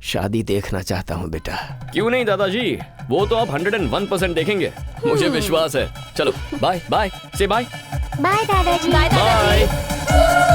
शादी देखना चाहता हूँ बेटा। क्यों नहीं दादाजी, वो तो आप 101% देखेंगे, मुझे विश्वास है। चलो बाय बाय, से बाय। बाय दादाजी। बाय।